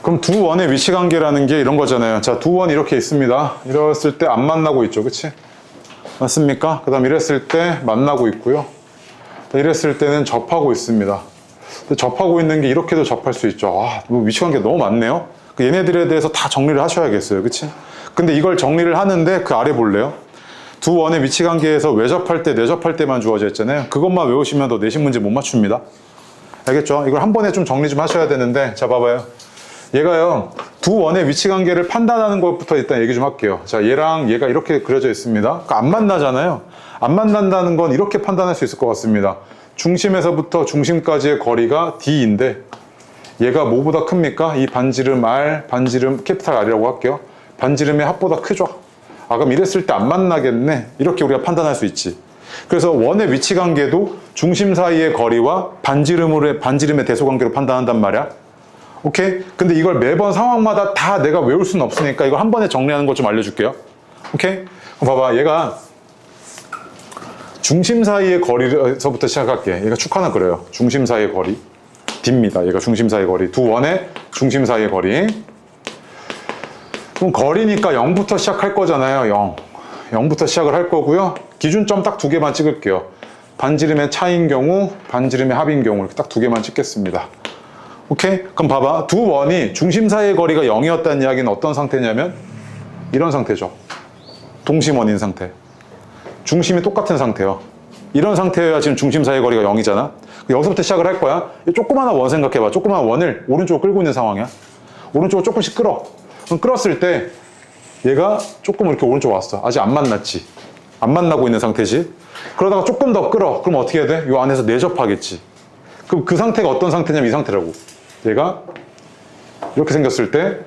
그럼 두 원의 위치관계라는 게 이런 거잖아요. 자, 두 원이 이렇게 있습니다. 이랬을 때 안 만나고 있죠. 그치? 맞습니까? 그 다음 이랬을 때 만나고 있고요. 이랬을 때는 접하고 있습니다. 근데 접하고 있는 게 이렇게도 접할 수 있죠. 아, 뭐 위치관계 너무 많네요. 얘네들에 대해서 다 정리를 하셔야겠어요. 그치? 근데 이걸 정리를 하는데 그 아래 볼래요? 두 원의 위치관계에서 왜 접할 때, 내 접할 때만 주어져 있잖아요. 그것만 외우시면 더 내신 문제 못 맞춥니다. 알겠죠? 이걸 한 번에 좀 정리 좀 하셔야 되는데, 자, 봐봐요. 얘가요, 두 원의 위치관계를 판단하는 것부터 일단 얘기 좀 할게요. 자, 얘랑 얘가 이렇게 그려져 있습니다. 그러니까 안 만나잖아요. 안 만난다는 건 이렇게 판단할 수 있을 것 같습니다. 중심에서부터 중심까지의 거리가 D인데, 얘가 뭐보다 큽니까? 이 반지름 R, 반지름 캐피탈 R이라고 할게요. 반지름의 합보다 크죠? 아, 그럼 이랬을 때 안 만나겠네. 이렇게 우리가 판단할 수 있지. 그래서 원의 위치관계도 중심 사이의 거리와 반지름의 대소관계로 판단한단 말이야. 오케이? 근데 이걸 매번 상황마다 다 내가 외울 수는 없으니까 이걸 한 번에 정리하는 걸 좀 알려줄게요. 오케이? 그럼 봐봐. 얘가 중심 사이의 거리에서부터 시작할게. 얘가 축 하나 그려요. 중심 사이의 거리. D입니다. 얘가 중심 사이의 거리. 두 원의 중심 사이의 거리. 그럼 거리니까 0부터 시작할 거잖아요. 0. 0부터 시작을 할 거고요. 기준점 딱 두 개만 찍을게요. 반지름의 차인 경우, 반지름의 합인 경우 이렇게 딱 두 개만 찍겠습니다. 오케이? 그럼 봐봐. 두 원이 중심 사이의 거리가 0이었다는 이야기는 어떤 상태냐면 이런 상태죠. 동심원인 상태. 중심이 똑같은 상태요. 이런 상태여야 지금 중심 사이의 거리가 0이잖아. 여기서부터 시작을 할 거야. 조그마한 원 생각해봐. 조그마한 원을 오른쪽으로 끌고 있는 상황이야. 오른쪽으로 조금씩 끌어. 그럼 끌었을 때 얘가 조금 이렇게 오른쪽 왔어. 아직 안 만났지. 안 만나고 있는 상태지. 그러다가 조금 더 끌어. 그럼 어떻게 해야 돼? 이 안에서 내접하겠지. 그럼 그 상태가 어떤 상태냐면 이 상태라고. 얘가 이렇게 생겼을 때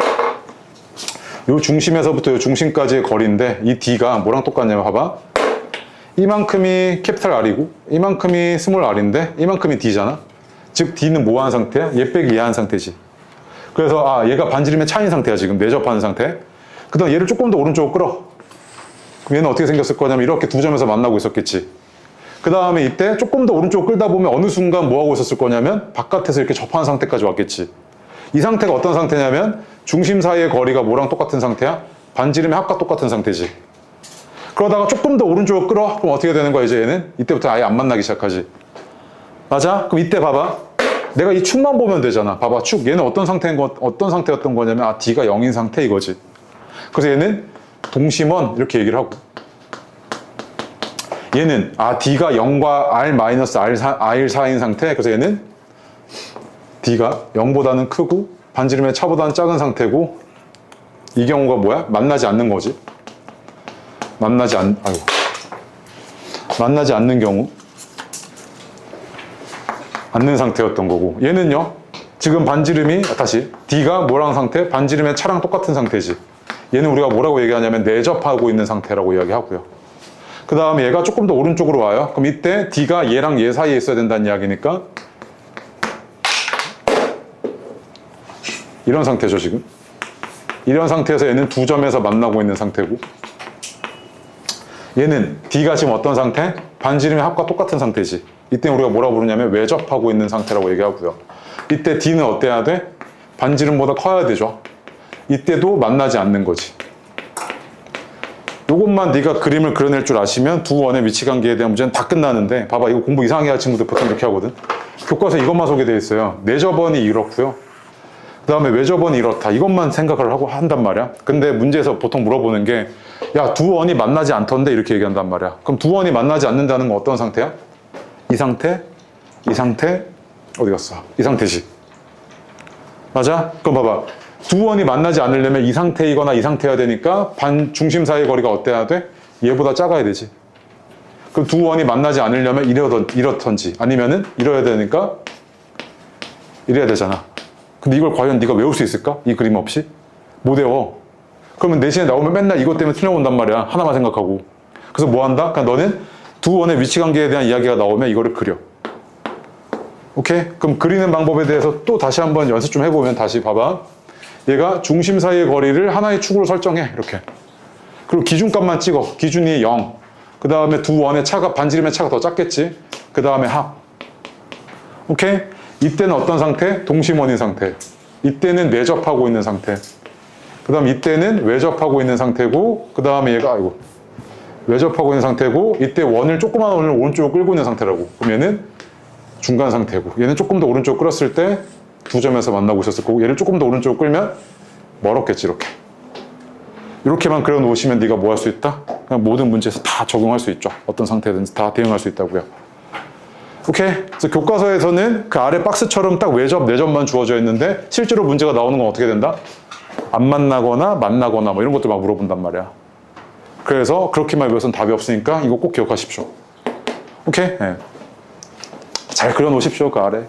이 중심에서부터 이 중심까지의 거리인데 이 D가 뭐랑 똑같냐면 봐봐. 이만큼이 캐피탈 R이고 이만큼이 스몰 r인데 이만큼이 D잖아. 즉 D는 뭐 하는 상태야? 얘 빼기 얘 하는 상태지. 그래서 얘가 반지름의 차인 상태야. 지금 내접하는 상태. 그 다음 얘를 조금 더 오른쪽으로 끌어. 그럼 얘는 어떻게 생겼을 거냐면 이렇게 두 점에서 만나고 있었겠지. 그 다음에 이때 조금 더 오른쪽으로 끌다 보면 어느 순간 뭐 하고 있었을 거냐면 바깥에서 이렇게 접하는 상태까지 왔겠지. 이 상태가 어떤 상태냐면 중심 사이의 거리가 뭐랑 똑같은 상태야? 반지름의 합과 똑같은 상태지. 그러다가 조금 더 오른쪽으로 끌어. 그럼 어떻게 되는 거야? 이제 얘는 이때부터 아예 안 만나기 시작하지. 맞아? 그럼 이때 봐봐. 내가 이 축만 보면 되잖아. 봐봐, 축. 얘는 어떤 상태였던 거냐면 D가 0인 상태 이거지. 그래서 얘는 동심원 이렇게 얘기를 하고, 얘는 D가 0과 R-R 사이인 상태. 그래서 얘는 D가 0보다는 크고 반지름의 차보다는 작은 상태고, 이 경우가 뭐야? 만나지 않는 거지. 만나지 않는 경우. 않는 상태였던 거고, 얘는요 지금 반지름이 D가 뭐랑 상태? 반지름의 차랑 똑같은 상태지. 얘는 우리가 뭐라고 얘기하냐면 내접하고 있는 상태라고 이야기하고요. 그 다음에 얘가 조금 더 오른쪽으로 와요. 그럼 이때 D가 얘랑 얘 사이에 있어야 된다는 이야기니까 이런 상태죠. 지금 이런 상태에서 얘는 두 점에서 만나고 있는 상태고, 얘는 D가 지금 어떤 상태? 반지름의 합과 똑같은 상태지. 이때 우리가 뭐라고 부르냐면 외접하고 있는 상태라고 얘기하고요. 이때 D는 어때야 돼? 반지름보다 커야 되죠. 이때도 만나지 않는 거지. 요것만 네가 그림을 그려낼 줄 아시면 두 원의 위치관계에 대한 문제는 다 끝나는데, 봐봐, 이거 공부 이상하게 할 친구들 보통 이렇게 하거든. 교과서에 이것만 소개되어 있어요. 내접원이 이렇고요. 그 다음에 외접원이 이렇다. 이것만 생각을 하고 한단 말이야. 근데 문제에서 보통 물어보는 게, 야, 두 원이 만나지 않던데 이렇게 얘기한단 말이야. 그럼 두 원이 만나지 않는다는 건 어떤 상태야? 이 상태, 이 상태, 어디 갔어? 이 상태지. 맞아? 그럼 봐봐. 두 원이 만나지 않으려면 이 상태이거나 이 상태여야 되니까 중심 사이의 거리가 어때야 돼? 얘보다 작아야 되지. 그럼 두 원이 만나지 않으려면 이렇던지 아니면은 이래야 되니까 이래야 되잖아. 근데 이걸 과연 네가 외울 수 있을까? 이 그림 없이? 못 외워. 그러면 내신에 나오면 맨날 이것 때문에 틀려본단 말이야. 하나만 생각하고. 그래서 뭐 한다? 그냥 너는 두 원의 위치 관계에 대한 이야기가 나오면 이거를 그려. 오케이? 그럼 그리는 방법에 대해서 또 다시 한번 연습 좀 해보면 다시 봐봐. 얘가 중심 사이의 거리를 하나의 축으로 설정해. 이렇게. 그리고 기준값만 찍어. 기준이 0. 그 다음에 두 원의 차가, 반지름의 차가 더 작겠지. 그 다음에 합. 오케이? 이때는 어떤 상태? 동심원인 상태. 이때는 내접하고 있는 상태. 그 다음 이때는 외접하고 있는 상태고, 그 다음에 얘가, 아이고, 외접하고 있는 상태고, 이때 원을, 조그만 원을 오른쪽으로 끌고 있는 상태라고. 그럼 얘는 중간 상태고, 얘는 조금 더 오른쪽으로 끌었을 때 두 점에서 만나고 있었을 거고, 얘를 조금 더 오른쪽으로 끌면 멀었겠지, 이렇게. 이렇게만 그려 놓으시면 네가 뭐 할 수 있다? 그냥 모든 문제에서 다 적용할 수 있죠. 어떤 상태든지 다 대응할 수 있다고요. 오케이? 그래서 교과서에서는 그 아래 박스처럼 딱 외접, 내접만 주어져 있는데 실제로 문제가 나오는 건 어떻게 된다? 안 만나거나 만나거나 뭐 이런 것들 막 물어본단 말이야. 그래서 그렇게만 외워서는 답이 없으니까 이거 꼭 기억하십시오. 오케이? 네. 잘 그려 놓으십시오, 그 아래.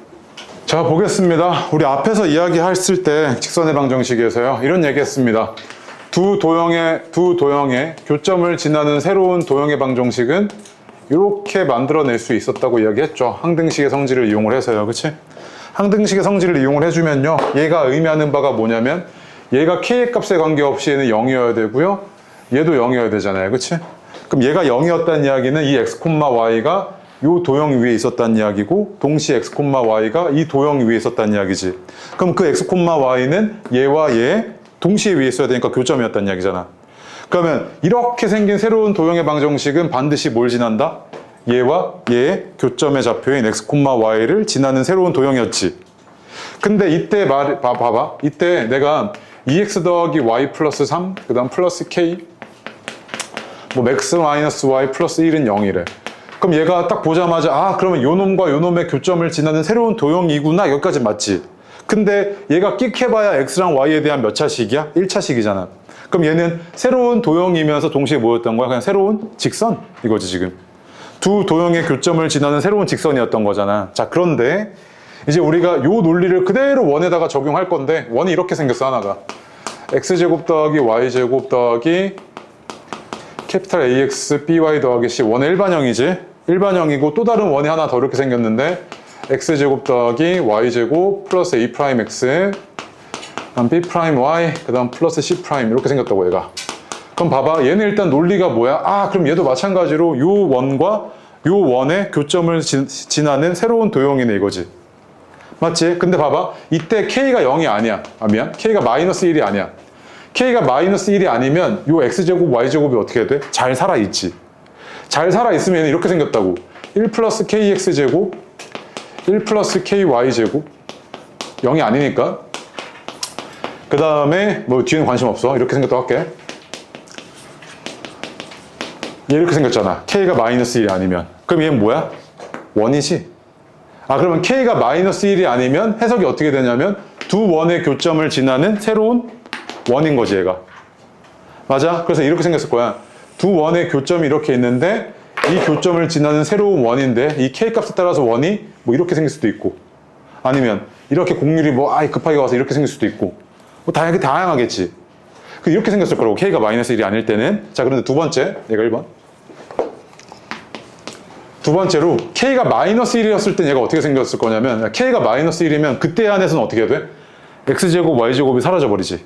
자, 보겠습니다. 우리 앞에서 이야기했을 때 직선의 방정식에서요. 이런 얘기 했습니다. 두 도형의 교점을 지나는 새로운 도형의 방정식은 이렇게 만들어낼 수 있었다고 이야기했죠. 항등식의 성질을 이용을 해서요. 그치? 항등식의 성질을 이용을 해주면요. 얘가 의미하는 바가 뭐냐면 얘가 k의 값에 관계없이 얘는 0이어야 되고요. 얘도 0이어야 되잖아요. 그치? 그럼 얘가 0이었다는 이야기는 이 x, y가 이 도형 위에 있었다는 이야기고 동시에 x, y가 이 도형 위에 있었다는 이야기지. 그럼 그 x, y는 얘와 얘 동시에 위에 있어야 되니까 교점이었다는 이야기잖아. 그러면 이렇게 생긴 새로운 도형의 방정식은 반드시 뭘 지난다? 얘와 얘의 교점의 좌표인 x, y를 지나는 새로운 도형이었지. 근데 이때 봐봐. 이때 내가 2x 더하기 y 플러스 3, 그 다음 플러스 k, 뭐 max 마이너스 y 플러스 1은 0이래. 그럼 얘가 딱 보자마자 아, 그러면 요 놈과 요 놈의 교점을 지나는 새로운 도형이구나. 여기까지 맞지. 근데 얘가 끽해봐야 x랑 y에 대한 몇 차식이야? 1차식이잖아. 그럼 얘는 새로운 도형이면서 동시에 뭐였던 거야? 그냥 새로운 직선? 이거지 지금. 두 도형의 교점을 지나는 새로운 직선이었던 거잖아. 자, 그런데 이제 우리가 요 논리를 그대로 원에다가 적용할 건데 원이 이렇게 생겼어, 하나가. x제곱 더하기 y제곱 더하기 캐피탈 ax by 더하기 c. 원의 일반형이지. 일반형이고 또 다른 원이 하나 더 이렇게 생겼는데 x제곱 더하기 y제곱 플러스 a'x 그다음 b'y 그다음 플러스 c' 이렇게 생겼다고 얘가. 그럼 봐봐, 얘는 일단 논리가 뭐야? 아, 그럼 얘도 마찬가지로 요 원과 요 원의 교점을 지나는 새로운 도형이네 이거지. 맞지? 근데 봐봐, 이때 k가 0이 아니야. 아, 미안, k가 마이너스 1이 아니야. k가 마이너스 1이 아니면 요 x제곱 y제곱이 어떻게 돼? 잘 살아있지. 잘 살아있으면 얘는 이렇게 생겼다고. 1 플러스 kx제곱 1 플러스 ky제곱 0이 아니니까. 그 다음에 뭐 뒤에는 관심 없어. 이렇게 생겼다고 할게. 얘 이렇게 생겼잖아. k가 마이너스 1이 아니면. 그럼 얘는 뭐야? 원이지. 아, 그러면 k가 마이너스 1이 아니면 해석이 어떻게 되냐면 두 원의 교점을 지나는 새로운 원인 거지 얘가. 맞아? 그래서 이렇게 생겼을 거야. 두 원의 교점이 이렇게 있는데 이 교점을 지나는 새로운 원인데 이 k 값에 따라서 원이 뭐 이렇게 생길 수도 있고 아니면 이렇게 공률이 뭐 급하게 와서 이렇게 생길 수도 있고 뭐 다양하겠지. 이렇게 생겼을 거라고, k가 마이너스 1이 아닐 때는. 자, 그런데 두 번째, 얘가 1번. 두 번째로 k가 마이너스 1이었을 땐 얘가 어떻게 생겼을 거냐면 k가 마이너스 1이면 그때 안에서는 어떻게 해야 돼? x제곱 y제곱이 사라져버리지.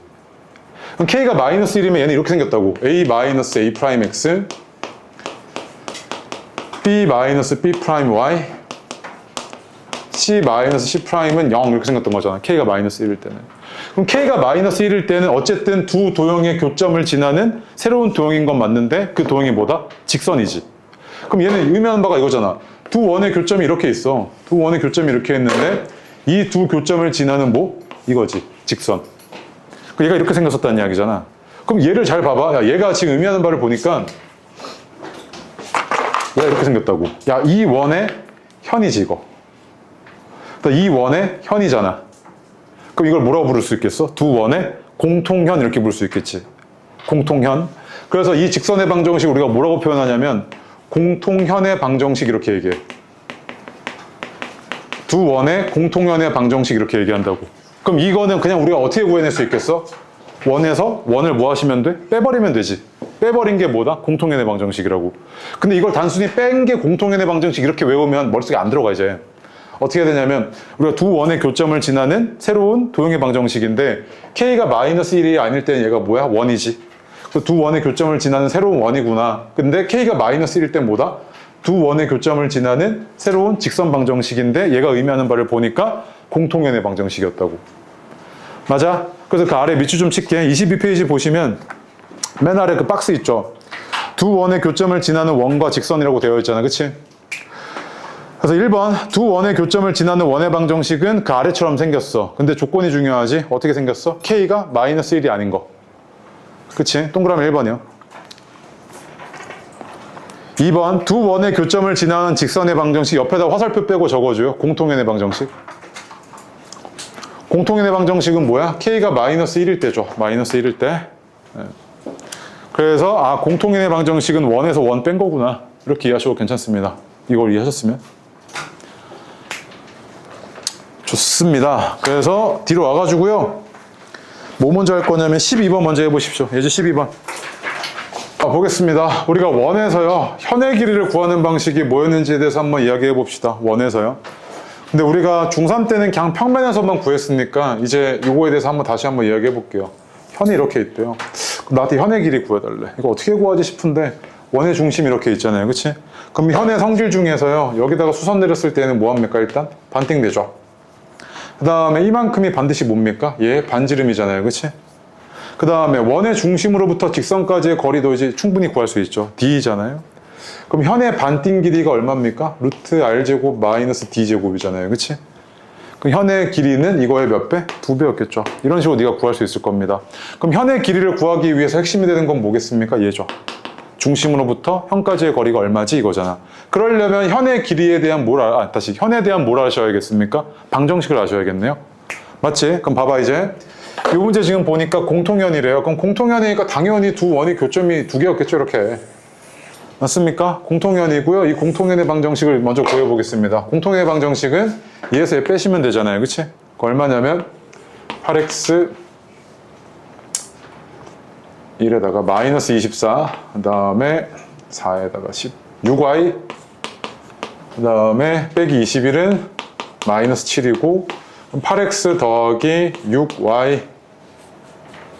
그럼 k가 마이너스 1이면 얘는 이렇게 생겼다고. a 마이너스 a 프라임 x b 마이너스 b 프라임 y c 마이너스 c 프라임은 0 이렇게 생겼던 거잖아. k가 마이너스 1일 때는. 그럼 k가 마이너스 1일 때는 어쨌든 두 도형의 교점을 지나는 새로운 도형인 건 맞는데 그 도형이 뭐다? 직선이지. 그럼 얘는 의미하는 바가 이거잖아. 두 원의 교점이 이렇게 있어. 두 원의 교점이 이렇게 있는데 이 두 교점을 지나는 뭐? 이거지. 직선. 얘가 이렇게 생겼었다는 이야기잖아. 그럼 얘를 잘 봐봐. 야, 얘가 지금 의미하는 바를 보니까 얘가 이렇게 생겼다고. 야, 이 원의 현이지 이거. 이 원의 현이잖아. 그럼 이걸 뭐라고 부를 수 있겠어? 두 원의 공통현 이렇게 부를 수 있겠지. 공통현. 그래서 이 직선의 방정식을 우리가 뭐라고 표현하냐면 공통현의 방정식 이렇게 얘기해. 두 원의 공통현의 방정식 이렇게 얘기한다고. 그럼 이거는 그냥 우리가 어떻게 구해낼 수 있겠어? 원에서 원을 뭐 하시면 돼? 빼버리면 되지. 빼버린 게 뭐다? 공통현의 방정식이라고. 근데 이걸 단순히 뺀 게 공통현의 방정식 이렇게 외우면 머릿속에 안 들어가 이제. 어떻게 해야 되냐면 우리가 두 원의 교점을 지나는 새로운 도형의 방정식인데 K가 마이너스 1이 아닐 때는 얘가 뭐야? 원이지. 그래서 두 원의 교점을 지나는 새로운 원이구나. 근데 K가 마이너스 1일 땐 뭐다? 두 원의 교점을 지나는 새로운 직선 방정식인데 얘가 의미하는 바를 보니까 공통현의 방정식이었다고. 맞아? 그래서 그 아래 밑줄 좀 칠게. 22페이지 보시면 맨 아래 그 박스 있죠? 두 원의 교점을 지나는 원과 직선이라고 되어 있잖아. 그치? 그래서 1번 두 원의 교점을 지나는 원의 방정식은 그 아래처럼 생겼어. 근데 조건이 중요하지. 어떻게 생겼어? K가 마이너스 1이 아닌 거. 그치? 동그라미 1번이요. 2번 두 원의 교점을 지나는 직선의 방정식 옆에다 화살표 빼고 적어줘요. 공통현의 방정식. 공통현의 방정식은 뭐야? K가 마이너스 1일 때죠. 마이너스 1일 때. 그래서 공통현의 방정식은 원에서 원 뺀 거구나. 이렇게 이해하셔도 괜찮습니다. 이걸 이해하셨으면. 좋습니다. 그래서 뒤로 와가지고요. 뭐 먼저 할 거냐면 12번 먼저 해보십시오. 예제 12번. 보겠습니다. 우리가 원에서요. 현의 길이를 구하는 방식이 뭐였는지에 대해서 한번 이야기해 봅시다. 원에서요. 근데 우리가 중3 때는 그냥 평면에서만 구했으니까 이제 이거에 대해서 다시 한번 이야기해 볼게요. 현이 이렇게 있대요. 나한테 현의 길이 구해달래. 이거 어떻게 구하지 싶은데 원의 중심이 이렇게 있잖아요. 그치? 그럼 현의 성질 중에서요. 여기다가 수선 내렸을 때는 뭐합니까? 일단 반띵되죠. 그 다음에 이만큼이 반드시 뭡니까? 얘 반지름이잖아요. 그치? 그 다음에 원의 중심으로부터 직선까지의 거리도 이제 충분히 구할 수 있죠. D잖아요. 그럼 현의 반띵 길이가 얼마입니까? 루트 R제곱 마이너스 D제곱이잖아요. 그치? 그럼 현의 길이는 이거의 몇 배? 2배였겠죠. 이런 식으로 네가 구할 수 있을 겁니다. 그럼 현의 길이를 구하기 위해서 핵심이 되는 건 뭐겠습니까? 얘죠. 중심으로부터 현까지의 거리가 얼마지? 이거잖아. 그러려면 현의 길이에 대한 현에 대한 뭘 아셔야겠습니까? 방정식을 아셔야겠네요. 맞지? 그럼 봐봐 이제. 이 문제 지금 보니까 공통현이래요. 그럼 공통현이니까 당연히 두 원의 교점이 두 개였겠죠, 이렇게. 맞습니까? 공통현이고요. 이 공통현의 방정식을 먼저 구해보겠습니다. 공통현의 방정식은 얘에서 얘 빼시면 되잖아요. 그치? 그 얼마냐면 8x 1에다가 마이너스 24, 그 다음에 4에다가 10, 6y, 그 다음에 빼기 21은 마이너스 7이고 8x 더하기 6y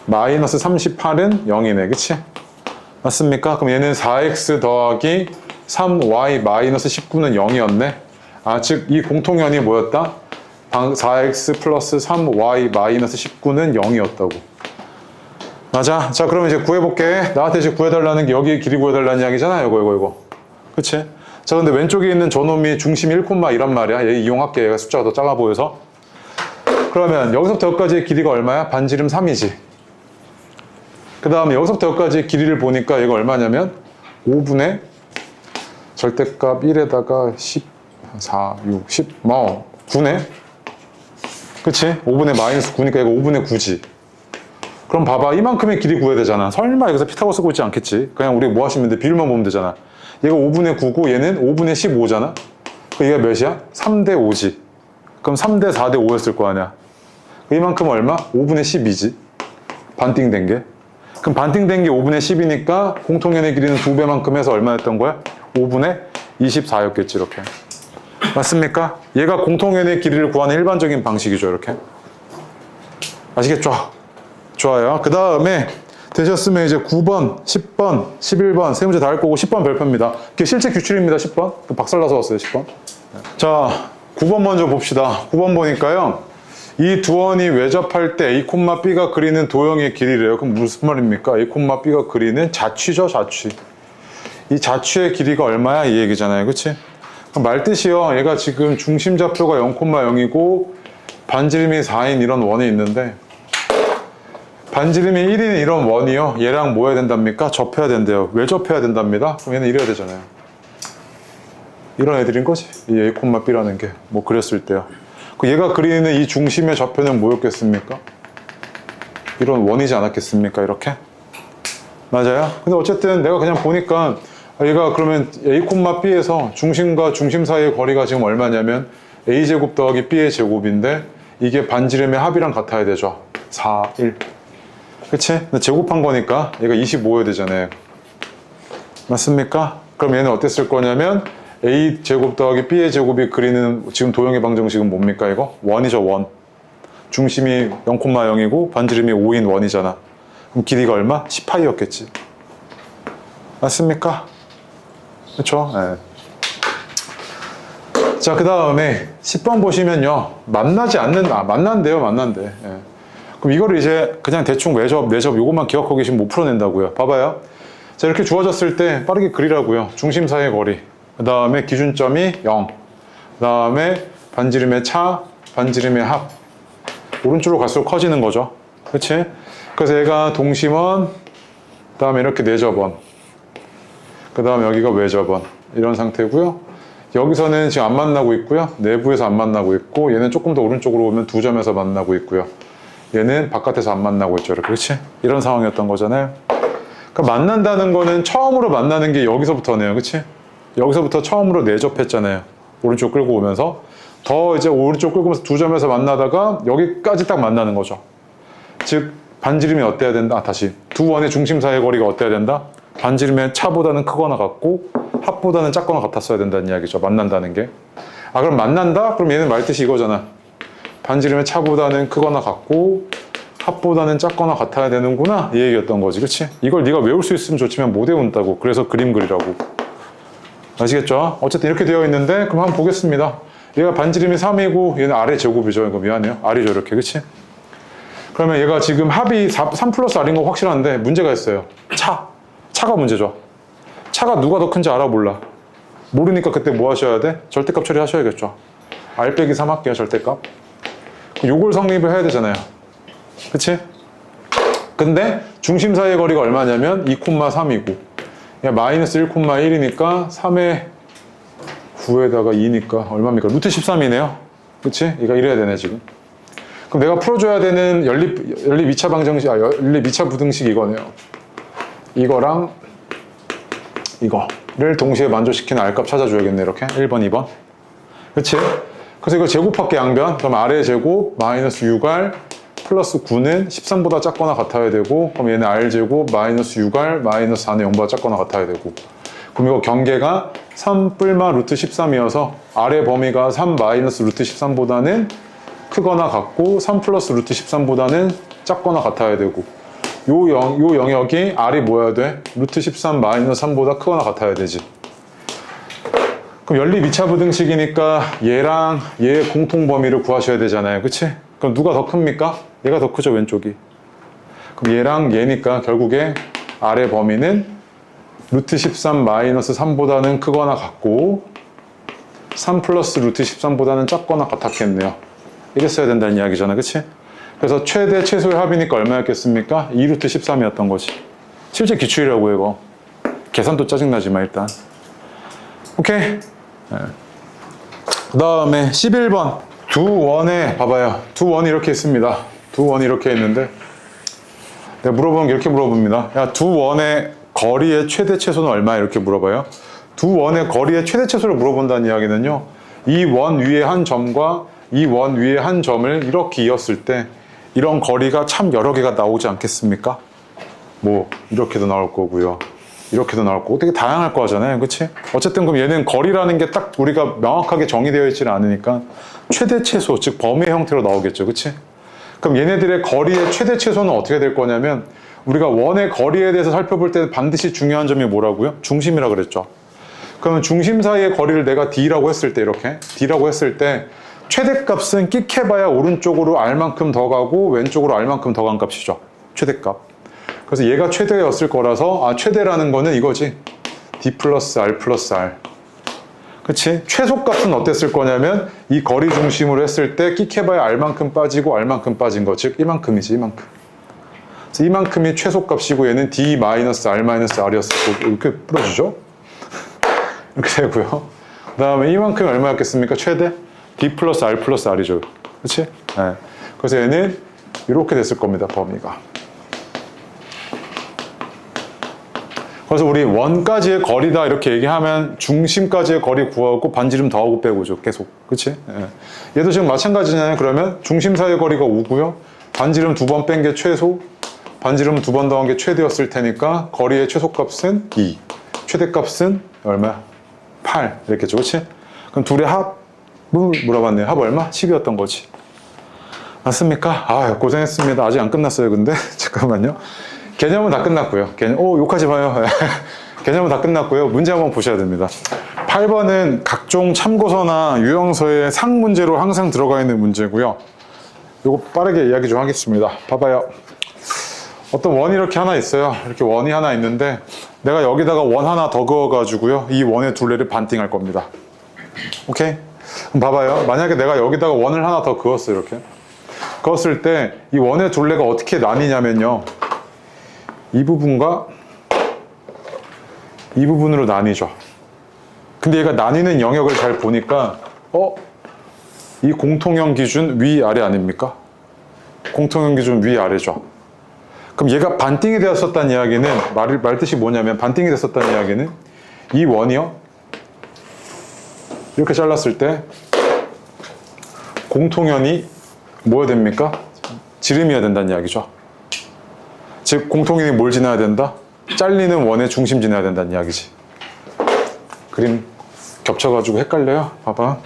마이너스 38은 0이네. 그치? 맞습니까? 그럼 얘는 4x 더하기 3y 마이너스 19는 0이었네. 즉 이 공통현이 뭐였다? 4x 플러스 3y 마이너스 19는 0이었다고. 맞아? 자, 그러면 이제 구해볼게. 나한테 이제 구해달라는 게 여기 길이 구해달라는 이야기잖아. 이거. 그치? 자, 근데 왼쪽에 있는 저놈이 중심 1,1란 말이야. 얘 이용할게. 얘가 숫자가 더 작아 보여서. 그러면 여기서부터 여기까지의 길이가 얼마야? 반지름 3이지. 그 다음에 여기서부터 여기까지의 길이를 보니까 얘가 얼마냐면 5분의 절대값 1에다가 10, 4, 6, 10, 9네? 그치? 5분의 마이너스 9니까 얘가 5분의 9지. 그럼 봐봐. 이만큼의 길이 구해야 되잖아. 설마 여기서 피타고라스 쓰고 있지 않겠지? 그냥 우리 뭐 하시면 돼? 비율만 보면 되잖아. 얘가 5분의 9고 얘는 5분의 15잖아? 얘가 몇이야? 3대 5지. 그럼 3대 4대 5였을 거 아니야. 이만큼 얼마? 5분의 12지. 반띵된 게. 그럼 반띵된 게 5분의 10이니까 공통현의 길이는 2배만큼 해서 얼마였던 거야? 5분의 24였겠지, 이렇게. 맞습니까? 얘가 공통현의 길이를 구하는 일반적인 방식이죠, 이렇게. 아시겠죠? 좋아요. 그 다음에 되셨으면 이제 9번, 10번, 11번 세 문제 다 할 거고 10번 별표입니다. 그게 실제 규칙입니다. 10번. 박살나서 왔어요. 10번. 자, 9번 먼저 봅시다. 9번 보니까요. 이 두 원이 외접할 때 A, B가 그리는 도형의 길이래요. 그럼 무슨 말입니까? A, B가 그리는 자취죠. 자취. 이 자취의 길이가 얼마야? 이 얘기잖아요. 그치? 그럼 말뜻이요. 얘가 지금 중심좌표가 0,0이고 반지름이 4인 이런 원이 있는데 반지름이 1인 이런 원이요. 얘랑 뭐 해야 된답니까? 접해야 된대요. 왜 접해야 된답니다? 그럼 얘는 이래야 되잖아요. 이런 애들인 거지. 이 A, B라는 게. 뭐 그렸을 때요. 얘가 그리는 이 중심의 좌표는 뭐였겠습니까? 이런 원이지 않았겠습니까? 이렇게. 맞아요. 근데 어쨌든 내가 그냥 보니까 얘가 그러면 A, B에서 중심과 중심 사이의 거리가 지금 얼마냐면 A제곱 더하기 B의 제곱인데 이게 반지름의 합이랑 같아야 되죠. 4, 1. 그치? 근데 제곱한 거니까 얘가 25여야 되잖아요. 맞습니까? 그럼 얘는 어땠을 거냐면 A제곱 더하기 B의 제곱이 그리는 지금 도형의 방정식은 뭡니까 이거? 1이죠, 1. 중심이 0,0이고 반지름이 5인 1이잖아. 그럼 길이가 얼마? 10파이였겠지. 맞습니까? 그렇죠? 네. 자, 그 다음에 10번 보시면요. 만난대요, 만난대. 예. 그럼 이거를 이제 그냥 대충 매접, 요것만 기억하고 계시면 못 풀어낸다고요. 봐봐요. 자, 이렇게 주어졌을 때 빠르게 그리라고요. 중심 사이의 거리. 그 다음에 기준점이 0. 그 다음에 반지름의 차, 반지름의 합. 오른쪽으로 갈수록 커지는 거죠. 그치? 그래서 얘가 동심원, 그 다음에 이렇게 내접원. 그 다음에 여기가 외접원. 이런 상태고요. 여기서는 지금 안 만나고 있고요. 내부에서 안 만나고 있고, 얘는 조금 더 오른쪽으로 오면 두 점에서 만나고 있고요. 얘는 바깥에서 안 만나고 있죠. 이렇게. 그치? 이런 상황이었던 거잖아요. 그러니까 만난다는 거는 처음으로 만나는 게 여기서부터네요. 그치? 여기서부터 처음으로 내접했잖아요. 오른쪽 끌고 오면서. 더 이제 오른쪽 끌고 오면서 두 점에서 만나다가 여기까지 딱 만나는 거죠. 즉, 반지름이 어때야 된다? 다시. 두 원의 중심 사이의 거리가 어때야 된다? 반지름의 차보다는 크거나 같고 합보다는 작거나 같았어야 된다는 이야기죠. 만난다는 게. 아, 그럼 만난다? 그럼 얘는 말뜻이 이거잖아. 반지름의 차보다는 크거나 같고 합보다는 작거나 같아야 되는구나. 이 얘기였던 거지. 그치? 이걸 네가 외울 수 있으면 좋지만 못 외운다고. 그래서 그림 그리라고. 아시겠죠? 어쨌든 이렇게 되어 있는데 그럼 한번 보겠습니다. 얘가 반지름이 3이고 얘는 아래 제곱이죠. 이거 미안해요. R이죠. 이렇게. 그치? 그러면 얘가 지금 합이 3 플러스 R인 거 확실한데 문제가 있어요. 차가 문제죠. 차가 누가 더 큰지 알아 몰라. 모르니까 그때 뭐 하셔야 돼? 절대값 처리하셔야겠죠. R 빼기 3 할게요. 절대값. 요걸 성립을 해야 되잖아요. 그치? 근데 중심 사이의 거리가 얼마냐면 2,3이고 마이너스 1,1이니까 3의 9에다가 2니까 얼마입니까? 루트 13이네요. 그치? 이거 이래야 되네 지금. 그럼 내가 풀어줘야 되는 연립 2차 방정식, 연립 2차 부등식 이거네요. 이거랑 이거를 동시에 만족시키는 R값 찾아줘야겠네. 이렇게 1번, 2번. 그치? 그래서 이거 제곱할게 양변. 그럼 R의 제곱 마이너스 6R 플러스 9는 13보다 작거나 같아야 되고, 그럼 얘는 R제곱 마이너스 6R 마이너스 4는 0보다 작거나 같아야 되고, 그럼 이거 경계가 3 뿔마 루트 13이어서 R의 범위가 3 마이너스 루트 13보다는 크거나 같고 3 플러스 루트 13보다는 작거나 같아야 되고, 요 영역이 R이 뭐여야 돼? 루트 13 마이너스 3보다 크거나 같아야 되지. 그럼 연립 2차 부등식이니까 얘랑 얘의 공통 범위를 구하셔야 되잖아요. 그치? 그럼 누가 더 큽니까? 얘가 더 크죠, 왼쪽이. 그럼 얘랑 얘니까 결국에 R의 범위는 루트 13 마이너스 3보다는 크거나 같고 3 플러스 루트 13보다는 작거나 같았겠네요. 이랬어야 된다는 이야기잖아. 그치? 그래서 최대 최소의 합이니까 얼마였겠습니까? 2루트 13이었던 거지. 실제 기출이라고 이거. 계산도 짜증나지만 일단. 오케이? 네. 그 다음에 11번. 두 원에 봐봐요. 두 원이 이렇게 있습니다. 두 원이 이렇게 있는데 내가 물어보는 게 이렇게 물어봅니다. 야, 두 원의 거리의 최대 최소는 얼마? 이렇게 물어봐요. 두 원의 거리의 최대 최소를 물어본다는 이야기는요. 이 원 위에 한 점과 이 원 위에 한 점을 이렇게 이었을 때 이런 거리가 참 여러 개가 나오지 않겠습니까? 뭐 이렇게도 나올 거고요. 이렇게도 나올 거고 되게 다양할 거잖아요. 그치? 어쨌든 그럼 얘는 거리라는 게 딱 우리가 명확하게 정의되어 있지는 않으니까 최대 최소, 즉 범위의 형태로 나오겠죠. 그치? 그럼 얘네들의 거리의 최대 최소는 어떻게 될 거냐면 우리가 원의 거리에 대해서 살펴볼 때 반드시 중요한 점이 뭐라고요? 중심이라 그랬죠. 그러면 중심 사이의 거리를 내가 D라고 했을 때 이렇게 D라고 했을 때 최대값은 끽해봐야 오른쪽으로 R만큼 더 가고 왼쪽으로 R만큼 더 간 값이죠. 최대값. 그래서 얘가 최대였을 거라서 최대라는 거는 이거지. D 플러스 R 플러스 R. 그치? 최소값은 어땠을 거냐면 이 거리 중심으로 했을 때 끽해봐야 R만큼 빠지고 R만큼 빠진 거. 즉 이만큼이지 이만큼. 그래서 이만큼이 최소값이고 얘는 D 마이너스 R 마이너스 R이었을 거고 이렇게 풀어주죠. 이렇게 되고요. 그 다음에 이만큼이 얼마였겠습니까? 최대? D 플러스 R 플러스 R이죠. 그치? 네. 그래서 얘는 이렇게 됐을 겁니다. 범위가. 그래서 우리 원까지의 거리다 이렇게 얘기하면 중심까지의 거리 구하고 반지름 더하고 빼고죠. 계속. 그치? 예. 얘도 지금 마찬가지잖아요. 그러면 중심 사이의 거리가 5고요. 반지름 2번 뺀 게 최소, 반지름 2번 더한 게 최대였을 테니까 거리의 최소값은 2. 최대값은 얼마야? 8. 이렇게죠. 그치? 그럼 둘의 합을 물어봤네요. 합 얼마? 10이었던 거지. 맞습니까? 아, 고생했습니다. 아직 안 끝났어요. 근데 잠깐만요. 개념은 다 끝났고요. 욕하지 마요. 개념은 다 끝났고요. 문제 한번 보셔야 됩니다. 8번은 각종 참고서나 유형서의 상 문제로 항상 들어가 있는 문제고요. 요거 빠르게 이야기 좀 하겠습니다. 봐봐요. 어떤 원이 이렇게 하나 있어요. 이렇게 원이 하나 있는데 내가 여기다가 원 하나 더 그어가지고요. 이 원의 둘레를 반띵할 겁니다. 오케이? 그럼 봐봐요. 만약에 내가 여기다가 원을 하나 더 그었어요. 이렇게. 그었을 때 이 원의 둘레가 어떻게 나뉘냐면요. 이 부분과 이 부분으로 나뉘죠. 근데 얘가 나뉘는 영역을 잘 보니까 이 공통형 기준 위아래 아닙니까? 공통형 기준 위아래죠. 그럼 얘가 반띵이 되었었다는 이야기는 말 뜻이 뭐냐면 반띵이 됐었다는 이야기는 이 원이요. 이렇게 잘랐을 때 공통연이 뭐야 됩니까? 지름이어야 된다는 이야기죠. 즉 공통연이 뭘 지나야 된다? 잘리는 원의 중심 지나야 된다는 이야기지. 그림 겹쳐가지고 헷갈려요? 봐봐.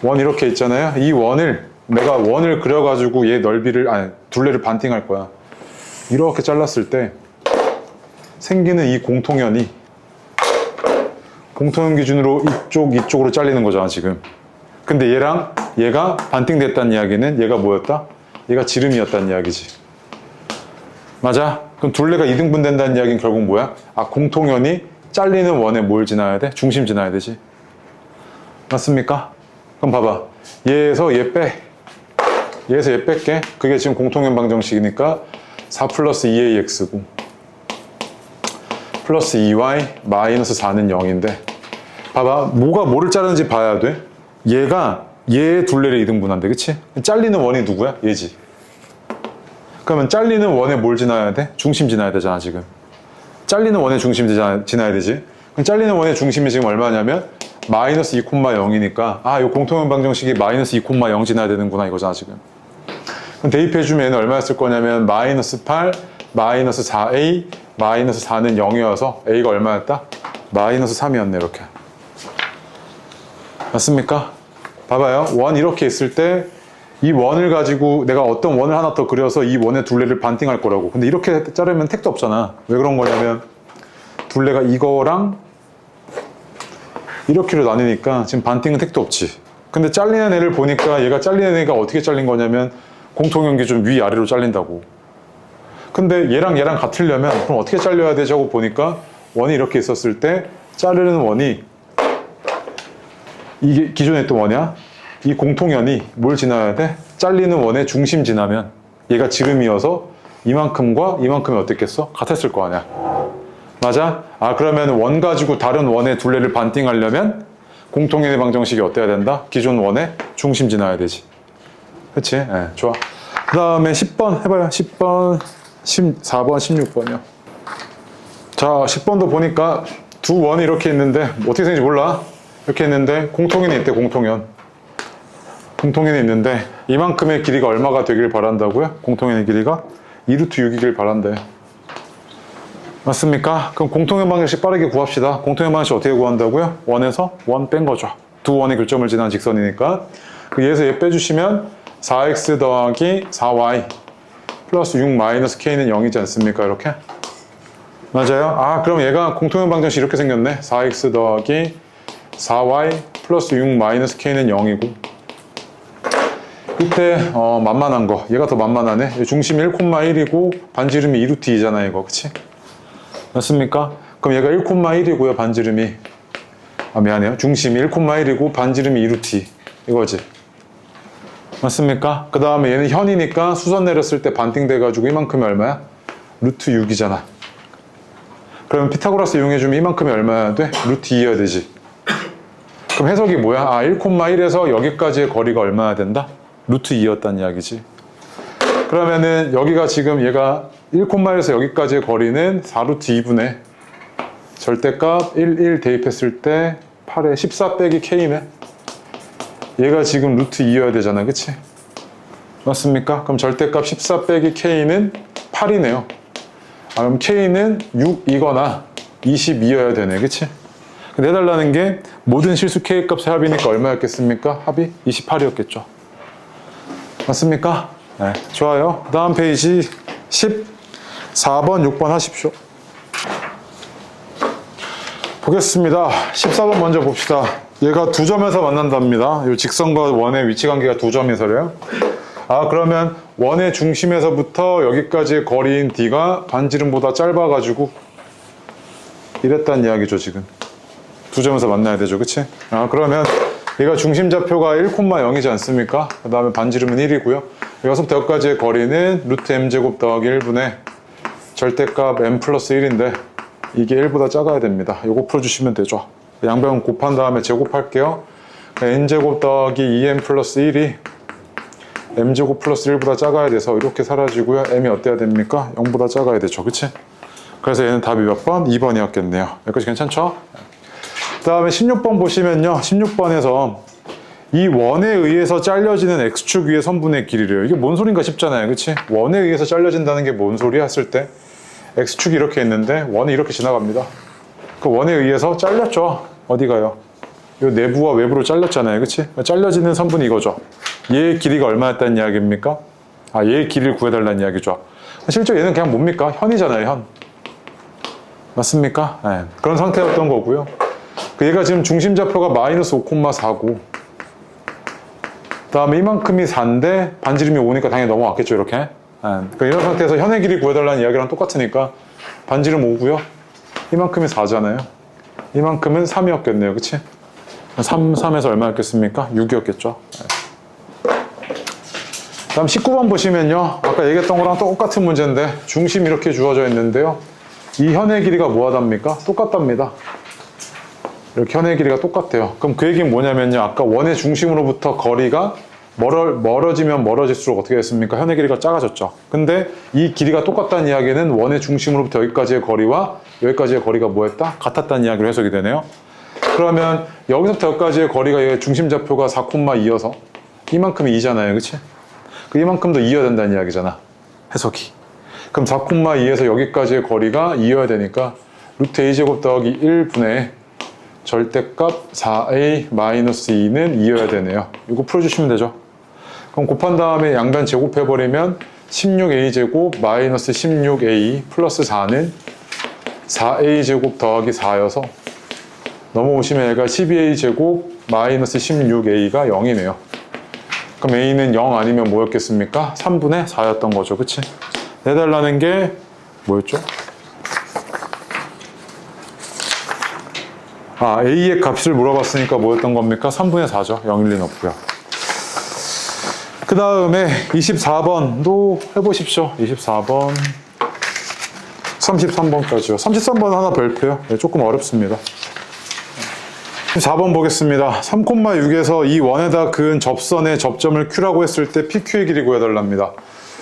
원 이렇게 있잖아요. 이 원을 내가 원을 그려가지고 얘 넓이를 둘레를 반띵할 거야. 이렇게 잘랐을 때 생기는 이 공통연이 공통연 기준으로 이쪽으로 잘리는 거잖아 지금. 근데 얘가 반띵됐다는 이야기는 얘가 뭐였다? 얘가 지름이었다는 이야기지. 맞아? 그럼 둘레가 이등분 된다는 이야기는 결국 뭐야? 공통연이 잘리는 원에 뭘 지나야 돼? 중심 지나야 되지. 맞습니까? 그럼 봐봐. 얘에서 얘 빼. 얘에서 얘 뺄게. 그게 지금 공통연 방정식이니까 4 플러스 2ax고 플러스 2y 마이너스 4는 0인데 봐봐. 뭐가 뭐를 자르는지 봐야 돼. 얘가 얘의 둘레를 이등분한대. 그치? 잘리는 원이 누구야? 얘지. 그러면 잘리는 원에 뭘 지나야 돼? 중심 지나야 되잖아 지금. 잘리는 원의 중심 지나야 되지. 그럼 잘리는 원의 중심이 지금 얼마냐면 마이너스 2,0이니까 이 공통연 방정식이 마이너스 2,0 지나야 되는구나 이거잖아 지금. 그럼 대입해주면 얘는 얼마였을 거냐면 마이너스 8, 마이너스 4a, 마이너스 4는 0이어서 a가 얼마였다? 마이너스 3이었네 이렇게. 맞습니까? 봐봐요. 원 이렇게 있을 때 이 원을 가지고 내가 어떤 원을 하나 더 그려서 이 원의 둘레를 반띵할 거라고. 근데 이렇게 자르면 택도 없잖아. 왜 그런 거냐면 둘레가 이거랑 이렇게로 나뉘니까 지금 반띵은 택도 없지. 근데 잘리는 애를 보니까 얘가 잘리는 애가 어떻게 잘린 거냐면 공통연 기준 위아래로 잘린다고. 근데 얘랑 같으려면 그럼 어떻게 잘려야 되지 하고 보니까 원이 이렇게 있었을 때 자르는 원이 이게 기존에 있던 원이야? 이 공통연이 뭘 지나야 돼? 잘리는 원의 중심 지나면 얘가 지름이어서 이만큼과 이만큼이 어땠겠어? 같았을 거 아니야. 맞아? 그러면 원 가지고 다른 원의 둘레를 반띵하려면 공통연의 방정식이 어때야 된다? 기존 원의 중심 지나야 되지. 그치? 네, 좋아. 그 다음에 10번 해봐요. 10번, 14번, 16번이요. 자, 10번도 보니까 두 원이 이렇게 있는데 어떻게 생긴지 몰라. 이렇게 있는데 공통연이 있대. 공통연이 있는데 이만큼의 길이가 얼마가 되길 바란다고요? 공통연의 길이가 2루트 6이길 바란대. 맞습니까? 그럼 공통연 방정식 빠르게 구합시다. 공통연 방정식 어떻게 구한다고요? 원에서 원 뺀 거죠. 두 원의 교점을 지난 직선이니까. 얘에서 얘 빼주시면 4x 더하기 4y 플러스 6 마이너스 k는 0이지 않습니까? 이렇게. 맞아요? 그럼 얘가 공통연 방정식 이렇게 생겼네. 4x 더하기 4y 플러스 6 마이너스 k는 0이고 끝에 만만한 거 얘가 더 만만하네. 중심이 1,1이고 반지름이 2루트 2잖아 이거. 그치? 맞습니까? 그럼 얘가 1,1이고요 반지름이 미안해요. 중심이 1,1이고 반지름이 2루트 2 이거지. 맞습니까? 그 다음에 얘는 현이니까 수선 내렸을 때 반띵돼가지고 이만큼이 얼마야? 루트 6이잖아. 그러면 피타고라스 이용해주면 이만큼이 얼마야 돼? 루트 2여야 되지. 그럼 해석이 뭐야? 1,1에서 여기까지의 거리가 얼마나 된다? 루트 2였다는 이야기지. 그러면은 여기가 지금 얘가 1,1에서 여기까지의 거리는 4루트 2분의 절대값 1 대입했을 때 8에 14 빼기 K네. 얘가 지금 루트 2여야 되잖아, 그치? 맞습니까? 그럼 절대값 14 빼기 K는 8이네요. 그럼 K는 6이거나 22여야 되네, 그치? 근데 해달라는 게 모든 실수 K 값의 합이니까 얼마였겠습니까? 합이 28이었겠죠. 맞습니까? 네, 좋아요. 그 다음 페이지 14번, 6번 하십시오. 보겠습니다. 14번 먼저 봅시다. 얘가 두 점에서 만난답니다. 이 직선과 원의 위치 관계가 두 점이서래요. 그러면 원의 중심에서부터 여기까지의 거리인 D가 반지름보다 짧아가지고 이랬단 이야기죠, 지금. 두 점에서 만나야 되죠, 그치? 그러면 얘가 중심 좌표가 1,0이지 않습니까? 그 다음에 반지름은 1이고요. 여기서부터 여기까지의 거리는 루트 m제곱 더하기 1분의 절대값 m 플러스 1인데 이게 1보다 작아야 됩니다. 요거 풀어주시면 되죠. 양변 곱한 다음에 제곱할게요. n제곱 더하기 2m 플러스 1이 m제곱 플러스 1보다 작아야 돼서 이렇게 사라지고요. m이 어때야 됩니까? 0보다 작아야 되죠. 그치? 그래서 얘는 답이 몇 번? 2번이었겠네요. 여기까지 괜찮죠? 그 다음에 16번 보시면요. 16번에서 이 원에 의해서 잘려지는 x축 위의 선분의 길이래요. 이게 뭔 소린가 싶잖아요. 그치? 원에 의해서 잘려진다는 게 뭔 소리야 했을 때 x축이 이렇게 있는데 원이 이렇게 지나갑니다. 그 원에 의해서 잘렸죠. 어디 가요? 이 내부와 외부로 잘렸잖아요. 그치? 잘려지는 선분이 이거죠. 얘의 길이가 얼마였다는 이야기입니까? 얘의 길이를 구해달라는 이야기죠. 실제 얘는 그냥 뭡니까? 현이잖아요, 현. 맞습니까? 네. 그런 상태였던 거고요. 얘가 지금 중심 좌표가 마이너스 5,4고 그 다음에 이만큼이 4인데 반지름이 5니까 당연히 넘어왔겠죠, 이렇게. 네. 그러니까 이런 상태에서 현의 길이 구해달라는 이야기랑 똑같으니까 반지름 5고요. 이만큼이 4잖아요. 이만큼은 3이었겠네요, 그치? 3에서 얼마였겠습니까? 6이었겠죠. 네. 다음 19번 보시면요. 아까 얘기했던 거랑 똑같은 문제인데 중심 이렇게 주어져 있는데요. 이 현의 길이가 뭐하답니까? 똑같답니다. 이렇게 현의 길이가 똑같아요. 그럼 그 얘기는 뭐냐면요. 아까 원의 중심으로부터 거리가 멀어지면 멀어질수록 어떻게 됐습니까? 현의 길이가 작아졌죠. 근데 이 길이가 똑같다는 이야기는 원의 중심으로부터 여기까지의 거리와 여기까지의 거리가 뭐였다? 같았다는 이야기로 해석이 되네요. 그러면 여기서부터 여기까지의 거리가 중심 좌표가 4,2여서 이만큼이 2잖아요. 그치? 그 이만큼도 2여야 된다는 이야기잖아. 해석이. 그럼 4,2에서 여기까지의 거리가 2여야 되니까 루트 a제곱 더하기 1분의 절대값 4a 마이너스 2는 2여야 되네요. 이거 풀어주시면 되죠. 그럼 곱한 다음에 양변 제곱해버리면 16a 제곱 마이너스 16a 플러스 4는 4a 제곱 더하기 4여서 넘어오시면 얘가 12a 제곱 마이너스 16a가 0이네요. 그럼 a는 0 아니면 뭐였겠습니까? 3분의 4였던 거죠. 그치? 내달라는 게 뭐였죠? a의 값을 물어봤으니까 뭐였던 겁니까? 3분의 4죠. 0, 1, 2 없고요. 그 다음에 24번도 해보십시오. 24번, 33번까지요. 33번은 하나 별표요. 네, 조금 어렵습니다. 4번 보겠습니다. 3,6에서 이 원에다 그은 접선의 접점을 Q라고 했을 때 PQ의 길이 구해달랍니다.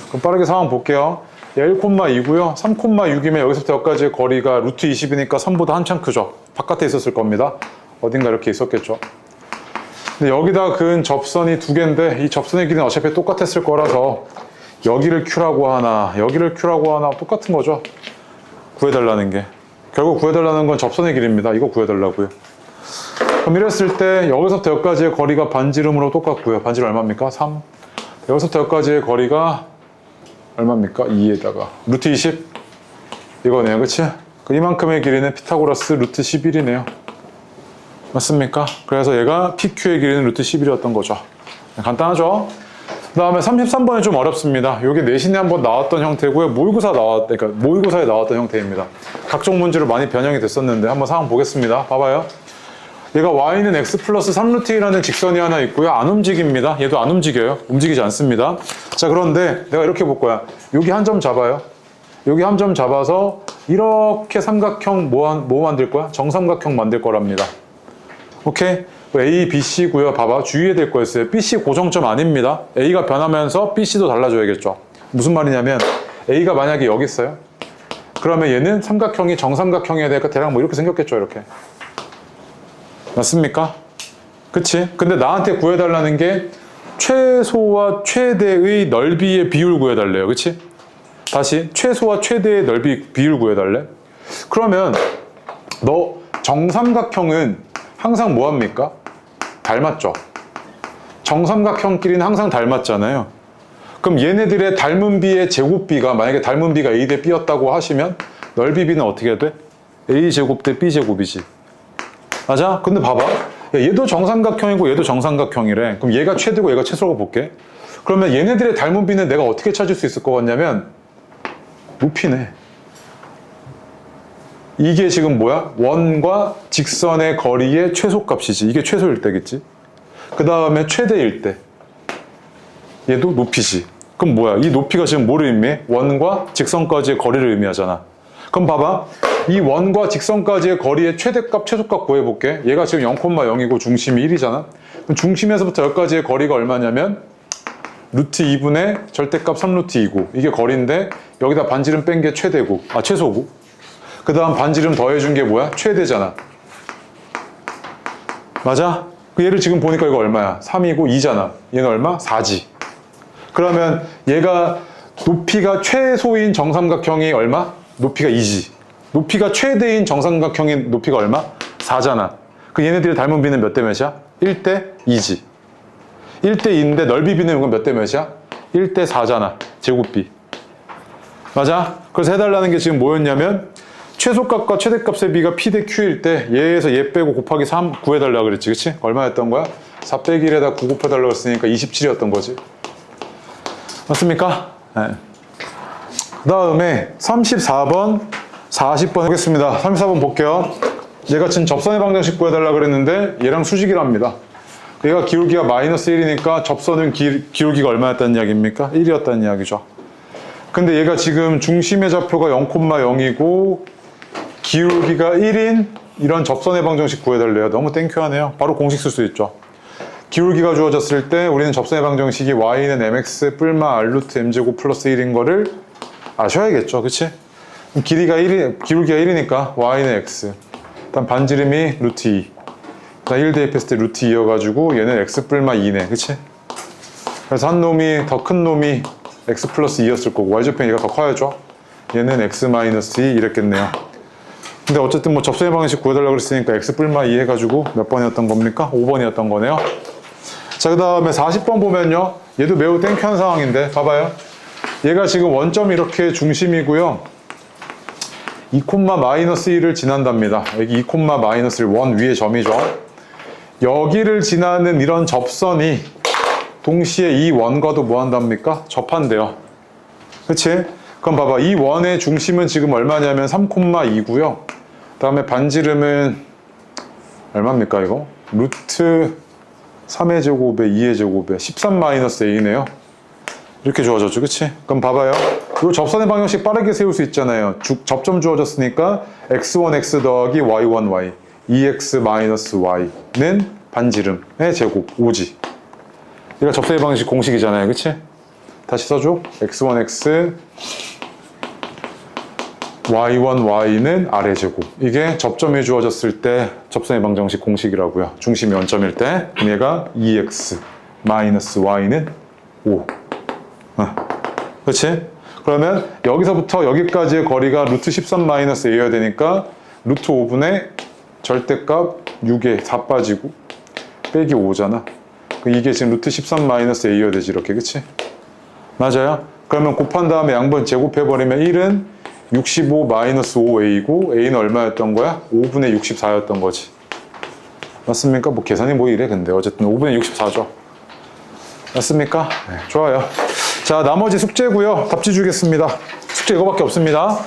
그럼 빠르게 상황 볼게요. 1,2고요. 3,6이면 여기서부터 여기까지의 거리가 루트 20이니까 3보다 한참 크죠. 바깥에 있었을 겁니다. 어딘가 이렇게 있었겠죠. 근데 여기다 그은 접선이 두 개인데 이 접선의 길이는 어차피 똑같았을 거라서 여기를 Q라고 하나 여기를 Q라고 하나 똑같은 거죠. 구해달라는 게. 결국 구해달라는 건 접선의 길이입니다. 이거 구해달라고요. 그럼 이랬을 때 여기서부터 여기까지의 거리가 반지름으로 똑같고요. 반지름 얼마입니까? 3. 여기서부터 여기까지의 거리가 얼마입니까? 2에다가 루트 20 이거네요. 그치? 이만큼의 길이는 피타고라스 루트 11이네요. 맞습니까? 그래서 얘가 PQ의 길이는 루트 11이었던 거죠. 간단하죠? 그 다음에 33번이 좀 어렵습니다. 이게 내신에 한번 나왔던 형태고요. 그러니까 모의고사에 나왔던 형태입니다. 각종 문제로 많이 변형이 됐었는데 한번 상황 보겠습니다. 봐봐요. 얘가 y는 x 플러스 3루트 1이라는 직선이 하나 있고요. 안 움직입니다. 얘도 안 움직여요. 움직이지 않습니다. 자, 그런데 내가 이렇게 볼 거야. 여기 한 점 잡아요. 여기 한 점 잡아서 이렇게 삼각형 뭐 만들 거야? 정삼각형 만들 거랍니다. 오케이? A, B, C고요. 봐봐. 주의해야 될 거였어요. B, C 고정점 아닙니다. A가 변하면서 B, C도 달라져야겠죠. 무슨 말이냐면 A가 만약에 여기 있어요. 그러면 얘는 삼각형이 정삼각형이어야 되니까 대략 뭐 이렇게 생겼겠죠, 이렇게. 맞습니까? 그치? 근데 나한테 구해달라는 게 최소와 최대의 넓이의 비율 구해달래요. 그치? 다시 최소와 최대의 넓이 비율 구해달래? 그러면 너 정삼각형은 항상 뭐합니까? 닮았죠? 정삼각형끼리는 항상 닮았잖아요. 그럼 얘네들의 닮은 비의 제곱비가 만약에 닮은 비가 A 대 B였다고 하시면 넓이 B는 어떻게 돼? A제곱 대 B제곱이지. 맞아? 근데 봐봐. 야, 얘도 정삼각형이고 얘도 정삼각형이래. 그럼 얘가 최대고 얘가 최소라고 볼게. 그러면 얘네들의 닮은 비는 내가 어떻게 찾을 수 있을 것 같냐면 높이네. 이게 지금 뭐야? 원과 직선의 거리의 최소값이지. 이게 최소일 때겠지. 그 다음에 최대일 때 얘도 높이지. 그럼 뭐야? 이 높이가 지금 뭐를 의미해? 원과 직선까지의 거리를 의미하잖아. 그럼 봐봐. 이 원과 직선까지의 거리의 최대값, 최소값 구해볼게. 얘가 지금 0,0이고 중심이 1이잖아. 그럼 중심에서부터 여기까지의 거리가 얼마냐면 루트 2분의 절대값 3루트 2고 이게 거리인데 여기다 반지름 뺀 게 최대고, 최소고. 그 다음 반지름 더해준 게 뭐야? 최대잖아. 맞아? 그 얘를 지금 보니까 이거 얼마야? 3이고 2잖아. 얘는 얼마? 4지. 그러면 얘가 높이가 최소인 정삼각형이 얼마? 높이가 2지. 높이가 최대인 정삼각형의 높이가 얼마? 4잖아. 그 얘네들이 닮은 비는 몇 대 몇이야? 1대 2지. 1대 2인데 넓이 비는 이건 몇 대 몇이야? 1대 4잖아. 제곱비. 맞아? 그래서 해달라는 게 지금 뭐였냐면 최소값과 최대값의 비가 P 대 Q일 때 얘에서 얘 빼고 곱하기 3 구해달라 그랬지. 그치? 얼마였던 거야? 4 빼기 1에다 9 곱해달라고 했으니까 27이었던 거지. 맞습니까? 네. 그 다음에 34번, 40번 하겠습니다. 34번 볼게요. 얘가 지금 접선의 방정식 구해달라 그랬는데 얘랑 수직이랍니다. 얘가 기울기가 마이너스 1이니까 접선은 기울기가 얼마였다는 이야기입니까? 1이었다는 이야기죠. 근데 얘가 지금 중심의 좌표가 0,0이고 기울기가 1인 이런 접선의 방정식 구해달래요. 너무 땡큐하네요. 바로 공식 쓸 수 있죠. 기울기가 주어졌을 때 우리는 접선의 방정식이 y는 mx 뿔마 r 루트 m제곱 플러스 1인 거를 아셔야겠죠. 그치? 기울기가 1이니까 y는 x. 일단 반지름이 루트 2. 1 대입했을 때 루트 2여가지고 얘는 x 뿔마 2네. 그치? 그래서 한 놈이 더 큰 놈이 x 플러스 2였을 거고 y좌표는 얘가 더 커야죠. 얘는 x 마이너스 2 이랬겠네요. 근데 어쨌든 뭐 접선의 방정식 구해달라고 그랬으니까 x 뿔마 2 해가지고 몇 번이었던 겁니까? 5번이었던 거네요. 자, 그 다음에 40번 보면요. 얘도 매우 땡큐한 상황인데 봐봐요. 얘가 지금 원점이 이렇게 중심이고요. 2, 마이너스 1을 지난답니다. 여기 2, 마이너스 1 원 위에 점이죠. 여기를 지나는 이런 접선이 동시에 이 원과도 뭐 한답니까? 접한대요. 그치? 그럼 봐봐. 이 원의 중심은 지금 얼마냐면 3,2고요. 그 다음에 반지름은 얼마입니까 이거? 루트 3의 제곱에 2의 제곱에 13 마이너스 a네요. 이렇게 주어졌죠. 그치? 그럼 봐봐요. 이 접선의 방정식 빠르게 세울 수 있잖아요. 접점 주어졌으니까 x1 x 더하기 y1 y 2x 마이너스 y는 반지름의 제곱 5지. 이거 접선의 방정식 공식이잖아요. 그치? 다시 써줘. x1 x y1 y는 r의 제곱. 이게 접점이 주어졌을 때 접선의 방정식 공식이라고요. 중심이 원점일 때. 그럼 얘가 2x 마이너스 y는 5. 그렇지? 그러면 여기서부터 여기까지의 거리가 루트 13 마이너스 a여야 되니까 루트 5분의 절대값 6에 4 빠지고 빼기 5잖아. 이게 지금 루트 13 마이너스 a여야 되지. 이렇게. 그치? 맞아요? 그러면 곱한 다음에 양변 제곱해버리면 1은 65 마이너스 5a고 a는 얼마였던 거야? 5분의 64였던 거지. 맞습니까? 뭐 계산이 뭐 이래 근데 어쨌든 5분의 64죠. 맞습니까? 네, 좋아요. 자, 나머지 숙제고요. 답지 주겠습니다. 숙제 이거밖에 없습니다.